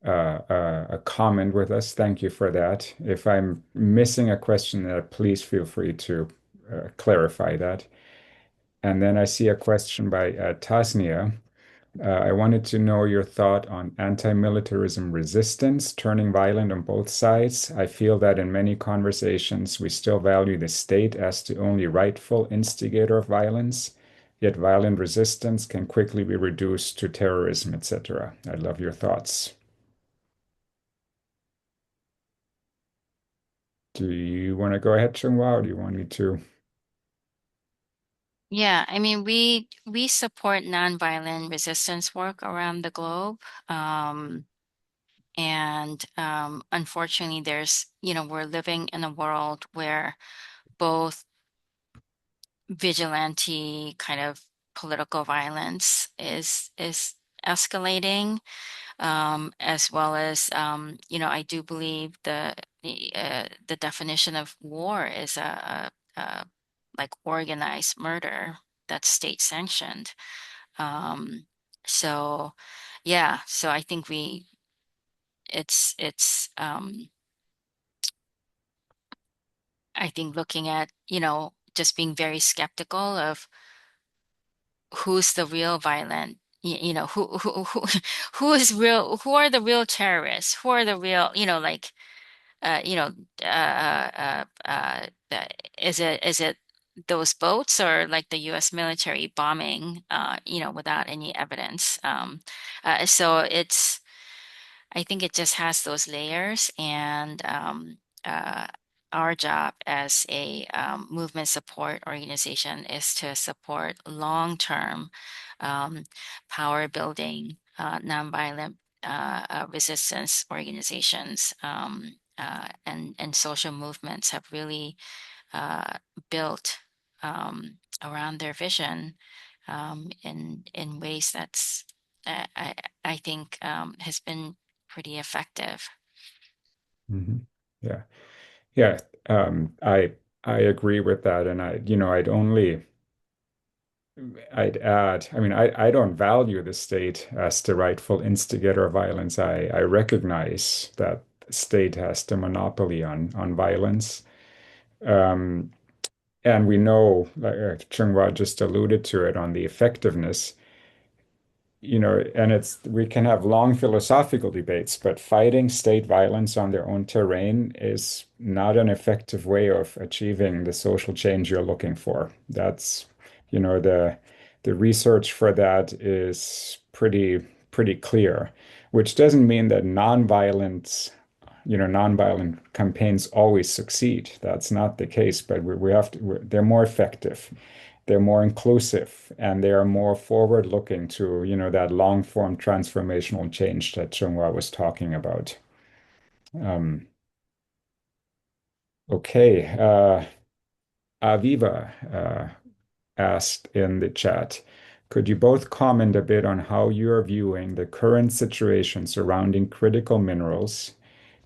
a comment with us. Thank you for that. If I'm missing a question there, please feel free to clarify that. And then I see a question by Tasnia. I wanted to know your thought on anti-militarism resistance, turning violent on both sides. I feel that in many conversations, we still value the state as the only rightful instigator of violence, yet violent resistance can quickly be reduced to terrorism, etc. I'd love your thoughts. Do you want to go ahead, Chunghwa, or do you want me to? Yeah, I mean, we support nonviolent resistance work around the globe. Um, and unfortunately, we're living in a world where both vigilante kind of political violence is escalating, as well as I do believe the definition of war is a like organized murder that's state sanctioned. Um, so yeah, so I think it's I think looking at, just being very skeptical of who's the real violent, who is real, who are the real terrorists, who are the real, uh, you know, uh, is it those boats or like the U.S. military bombing, without any evidence? So I think it just has those layers, and our job as a movement support organization is to support long-term um, power building, nonviolent resistance organizations, and social movements have really uh, built around their vision in ways that's I think has been pretty effective. Mhm. Yeah. Yeah. I agree with that. And I'd add, I don't value the state as the rightful instigator of violence. I recognize that the state has the monopoly on violence. Um, and we know, like Chung just alluded to it, on the effectiveness, and we can have long philosophical debates, but fighting state violence on their own terrain is not an effective way of achieving the social change you're looking for. That's, the research for that is pretty clear, which doesn't mean that nonviolent campaigns always succeed. That's not the case, but we have to, they're more effective, they're more inclusive, and they are more forward-looking to, that long-form transformational change that Chunghwa was talking about. Um, okay, Aviva asked in the chat, could you both comment a bit on how you're viewing the current situation surrounding critical minerals,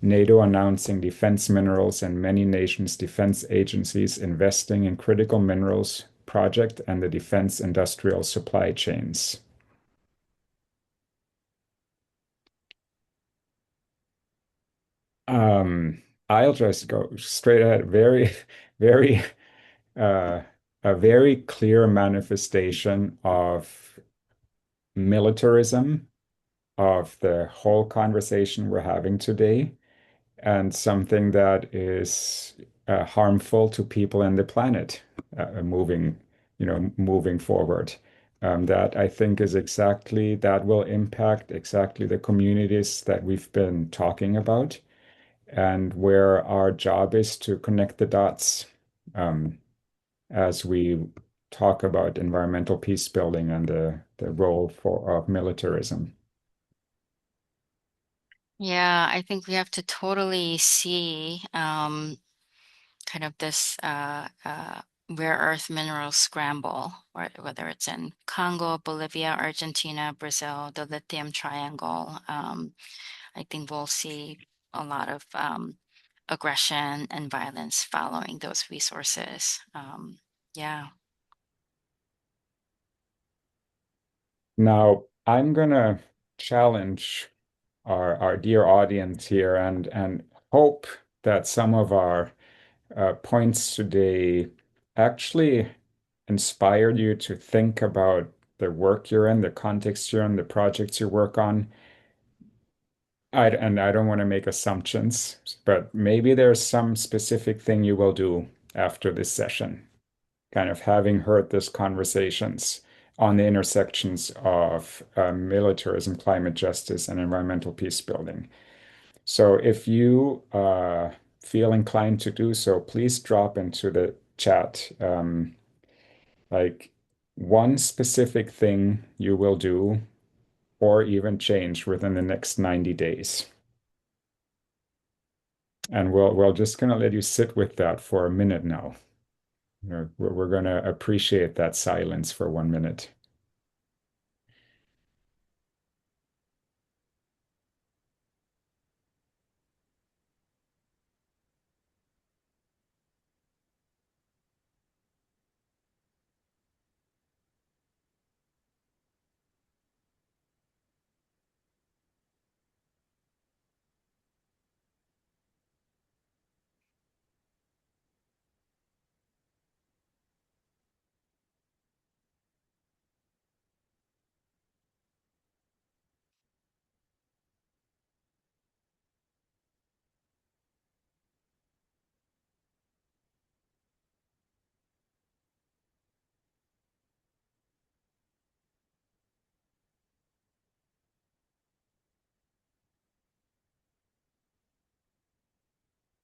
NATO announcing defense minerals and many nations' defense agencies investing in critical minerals project and the defense industrial supply chains? Um, I'll just go straight ahead. Very, uh, a very clear manifestation of militarism of the whole conversation we're having today, and something that is harmful to people and the planet, moving forward. That I think is exactly that will impact exactly the communities that we've been talking about, and where our job is to connect the dots um, as we talk about environmental peace building and the role of militarism. Yeah, I think we have to totally see kind of this rare earth mineral scramble, whether it's in Congo, Bolivia, Argentina, Brazil, the lithium triangle. I think we'll see a lot of aggression and violence following those resources. Yeah. Now, I'm gonna challenge our dear audience here and hope that some of our points today actually inspired you to think about the work you're in, the context you're in, the projects you work on. And I don't want to make assumptions, but maybe there's some specific thing you will do after this session, kind of having heard these conversations on the intersections of militarism, climate justice, and environmental peace building. So if you feel inclined to do so, please drop into the chat like one specific thing you will do or even change within the next 90 days. And we're just gonna let you sit with that for a minute now. We're gonna appreciate that silence for 1 minute.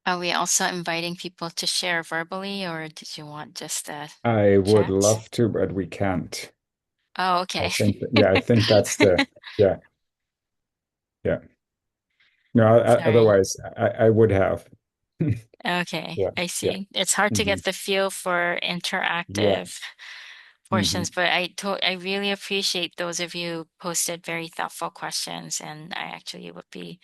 Are we also inviting people to share verbally, or did you want just a I would chat? love to, but we can't. Oh, I okay. think, yeah, I think that's yeah, yeah. No, Sorry. otherwise I would have. Okay, Yeah, I yeah, see. It's hard to hmm get the feel for yeah, interactive hmm portions, but I really appreciate those of you who posted very thoughtful questions, and I actually would be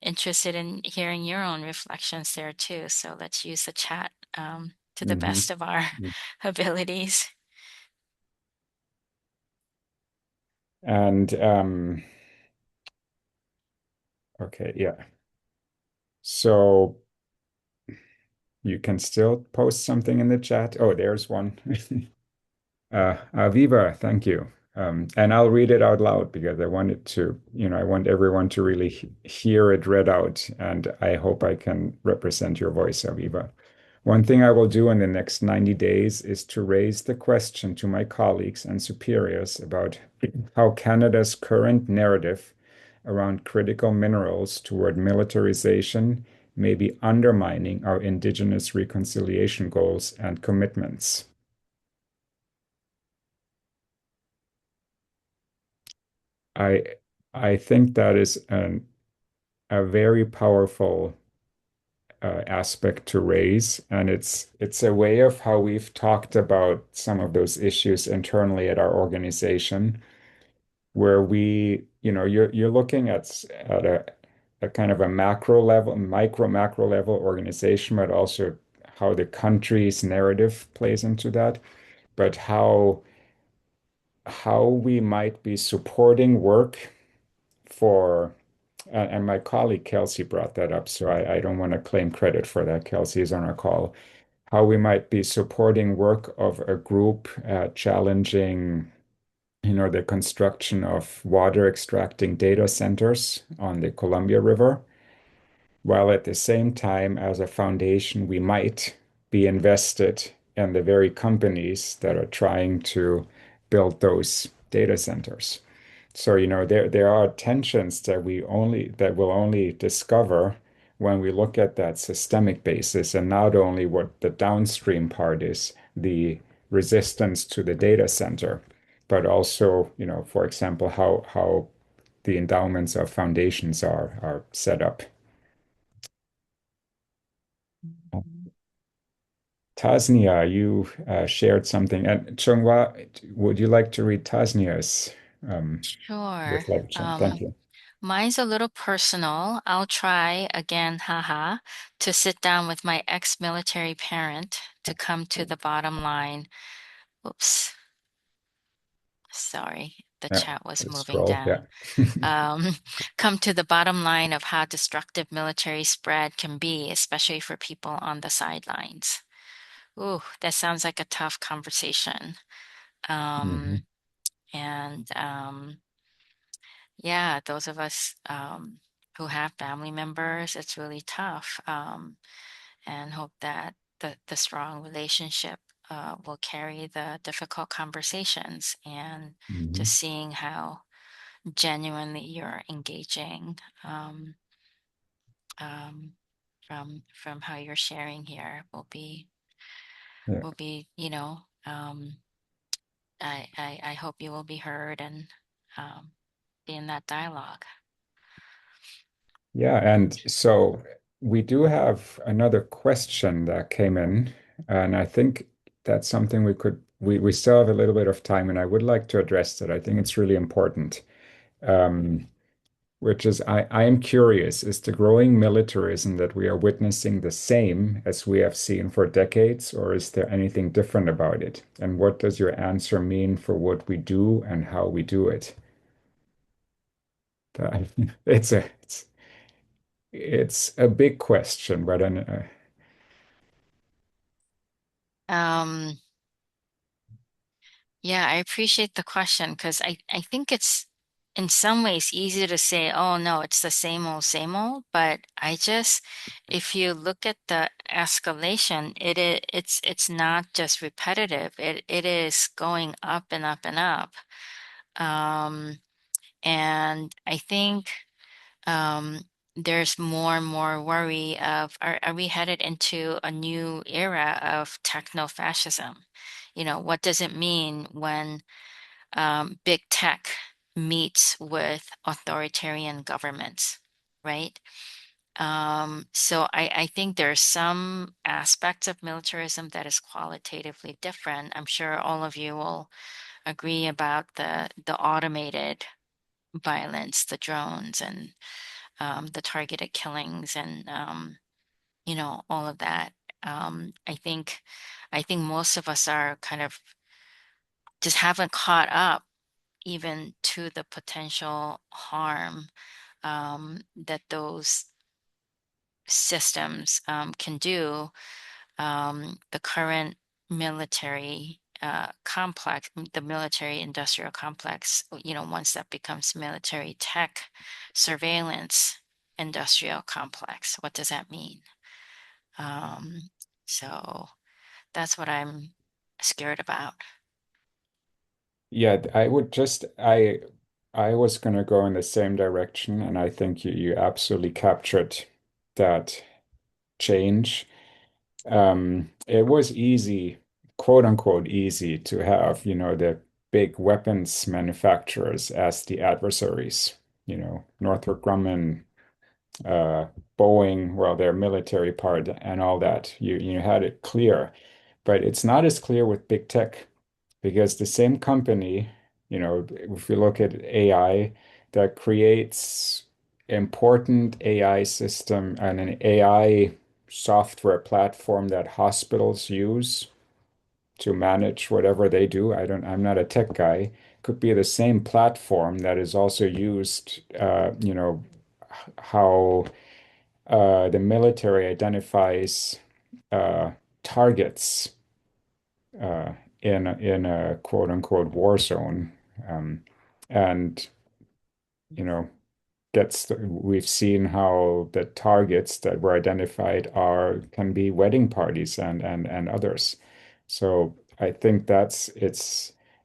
interested in hearing your own reflections there too. So let's use the chat to the hmm best of our abilities. And okay, yeah. So you can still post something in the chat. Oh, there's one. Aviva, thank you. And I'll read it out loud because I want it to, I want everyone to really hear it read out, and I hope I can represent your voice, Aviva. One thing I will do in the next 90 days is to raise the question to my colleagues and superiors about how Canada's current narrative around critical minerals toward militarization may be undermining our Indigenous reconciliation goals and commitments. I I think that is a very powerful aspect to raise, and it's a way of how we've talked about some of those issues internally at our organization, where you're looking at a kind of a macro level, macro level organization, but also how the country's narrative plays into that, but how we might be supporting work for and my colleague Kelsey brought that up, so I don't want to claim credit for that. Kelsey is on our call. How we might be supporting work of a group challenging, the construction of water extracting data centers on the Columbia River, while at the same time, as a foundation, we might be invested in the very companies that are trying to build those data centers. So, there are tensions that we'll only discover when we look at that systemic basis and not only what the downstream part is, the resistance to the data center, but also, for example, how the endowments of foundations are set up. Tasnia, you shared something. And Chunghwa, would you like to read Tasnia's Sure. reflection? Thank you. Mine's a little personal. I'll try again, haha, to sit down with my ex-military parent to come to the bottom line. Oops, sorry, the Yeah, chat was let's moving scroll. Yeah. down. Um, come to the bottom line of how destructive military spread can be, especially for people on the sidelines. Ooh, that sounds like a tough conversation. Hmm. Um, and yeah, those of us who have family members, it's really tough. And hope that the strong relationship will carry the difficult conversations and Hmm. just seeing how genuinely you're engaging um, from how you're sharing here Yeah. will be, I hope you will be heard and um, be in that dialogue. Yeah, and so we do have another question that came in, and I think that's something we still have a little bit of time, and I would like to address that. I think it's really important. Um, which is I am curious, is the growing militarism that we are witnessing the same as we have seen for decades, or is there anything different about it? And what does your answer mean for what we do and how we do it? That- it's a big question, but Um, Yeah, I appreciate the question because I think it's in some ways easy to say, oh no, it's the same old. But if you look at the escalation, it's not just repetitive. It is going up and up and up. Um, and I think um, there's more and more worry of are we headed into a new era of techno-fascism? What does it mean when big tech meets with authoritarian governments, right? So I think there's some aspects of militarism that is qualitatively different. I'm sure all of you will agree about the automated violence, the drones, and the targeted killings, and all of that. I think most of us are kind of just haven't caught up even to the potential harm that those systems can do. The current military complex, the military industrial complex, once that becomes military tech surveillance industrial complex, what does that mean? Um, so that's what I'm scared about. yeah, I was gonna go in the same direction, and I think you absolutely captured that change. It was easy, quote unquote, easy to have, the big weapons manufacturers as the adversaries, Northrop Grumman, uh, Boeing, well, their military part and all that. You had it clear, but it's not as clear with big tech because the same company, if you look at AI, that creates important AI system and an AI software platform that hospitals use to manage whatever they do. I'm not a tech guy. Could be the same platform that is also used, how the military identifies targets uh, in a quote unquote war zone, um, and you know we've seen how the targets that were identified are can be wedding parties and others. So I think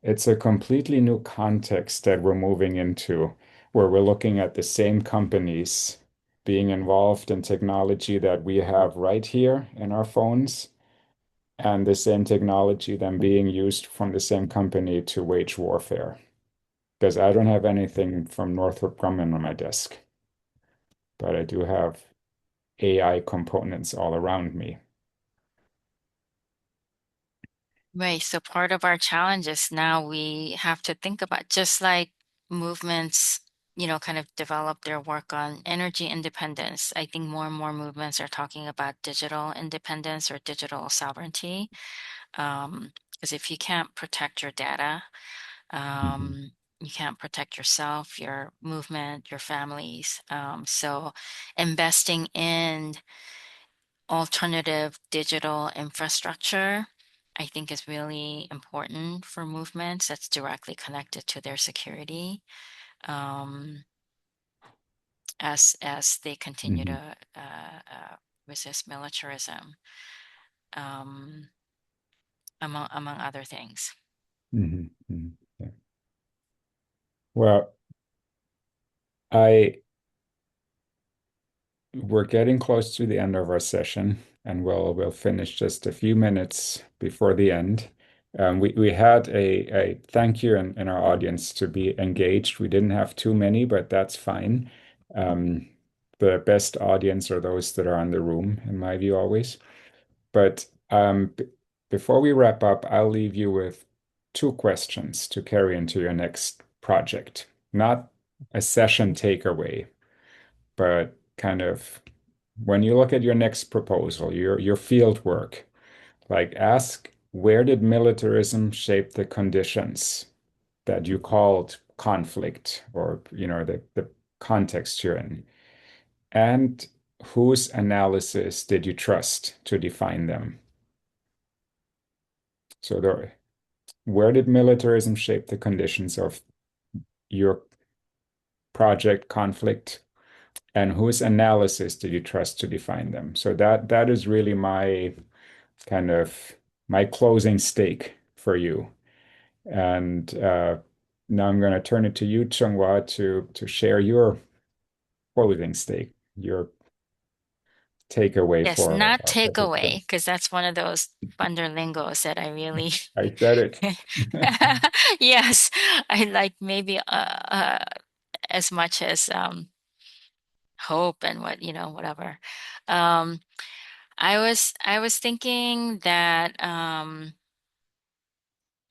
it's a completely new context that we're moving into, where we're looking at the same companies being involved in technology that we have right here in our phones, and the same technology then being used from the same company to wage warfare. Because I don't have anything from Northrop Grumman on my desk, but I do have AI components all around me. Right. So part of our challenge is now we have to think about just like movements, kind of develop their work on energy independence. I think more and more movements are talking about digital independence or digital sovereignty. Because if you can't protect your data, Mhm. you can't protect yourself, your movement, your families. So investing in alternative digital infrastructure, I think is really important for movements that's directly connected to their security, um, as they continue Hmm. to resist militarism, um, among other things. Hmm. Hmm. Yeah. Well, I we're getting close to the end of our session, and we'll finish just a few minutes before the end. We had a thank you in our audience to be engaged. We didn't have too many, but that's fine. Um, the best audience are those that are in the room, in my view, always. But before we wrap up, I'll leave you with two questions to carry into your next project. Not a session takeaway, but kind of when you look at your next proposal, your field work, like ask where did militarism shape the conditions that you called conflict or the context you're in? And whose analysis did you trust to define them? So where did militarism shape the conditions of your project conflict? And whose analysis did you trust to define them? So that is really my kind of my closing stake for you. And now I'm going to turn it to you, Chunghwa, to share your closing stake, your takeaway Yes, for not our takeaway, participants. because that's one of those underlingos that I really, I said it. yes, I like maybe as much as hope and whatever. Um, I was thinking that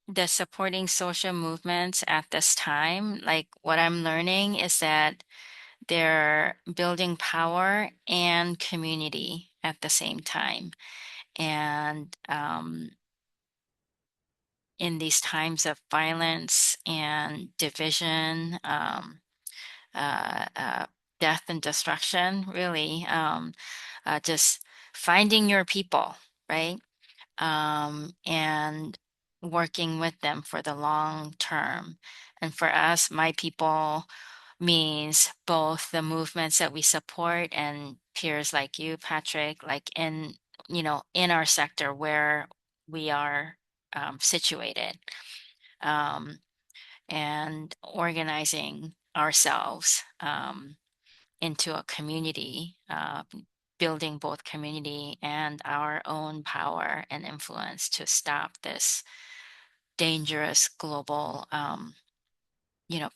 the supporting social movements at this time, like what I'm learning is that they're building power and community at the same time. And in these times of violence and division, uh, uh, death and destruction, really, just finding your people, right? And working with them for the long term. And for us, my people means both the movements that we support and peers like you, Patrick, like in our sector where we are situated, um, and organizing ourselves into a community, building both community and our own power and influence to stop this dangerous global,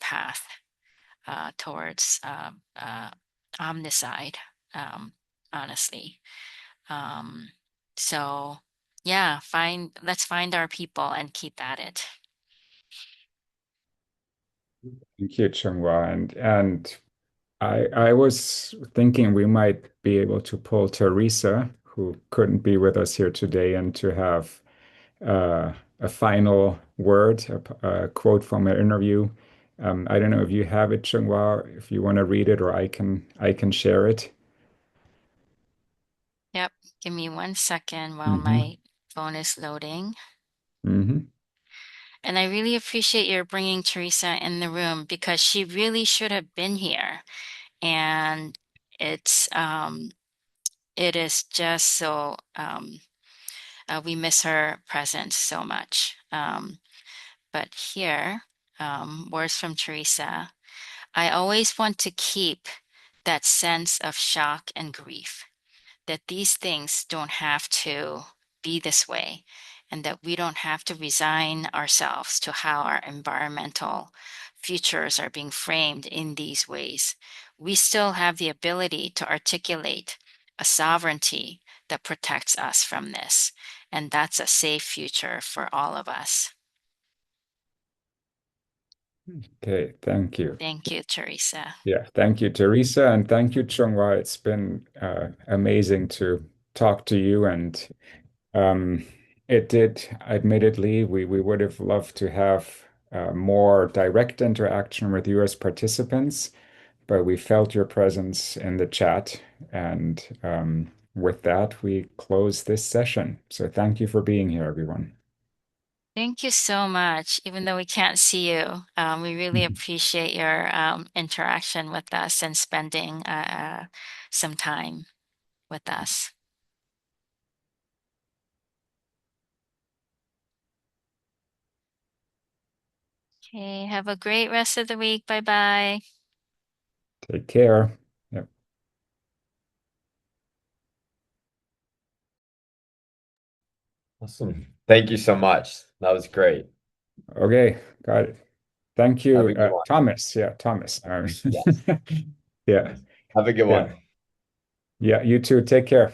path towards omnicide, um, honestly. Um, so, yeah, let's find our people and keep at it. Thank you, Chunghwa. And I was thinking we might be able to pull Teresa, who couldn't be with us here today, and to have a final word, a quote from an interview. I don't know if you have it, Chunghwa, if you want to read it, or I can share it. Yep. Give me 1 second while Hmm. my phone is loading. Hmm. And I really appreciate your bringing Teresa in the room because she really should have been here. And it's it is just so we miss her presence so much. But here, words from Teresa. I always want to keep that sense of shock and grief, that these things don't have to be this way, and that we don't have to resign ourselves to how our environmental futures are being framed in these ways. We still have the ability to articulate a sovereignty that protects us from this, and that's a safe future for all of us. Okay, thank you. Thank you, Teresa. Yeah, thank you, Teresa, and thank you, Chunghwa. It's been amazing to talk to you, and it did, admittedly, we would have loved to have more direct interaction with you as participants, but we felt your presence in the chat, and with that, we close this session. So thank you for being here, everyone. Thank you so much. Even though we can't see you, we really appreciate your interaction with us and spending some time with us. Okay, have a great rest of the week. Bye bye. Take care. Yep. Awesome. Thank you so much. That was great. Okay, got it. Thank Have you, a good one. Thomas. Yeah, Thomas. Yes. Yeah, Have a good yeah, one. yeah. You too. Take care.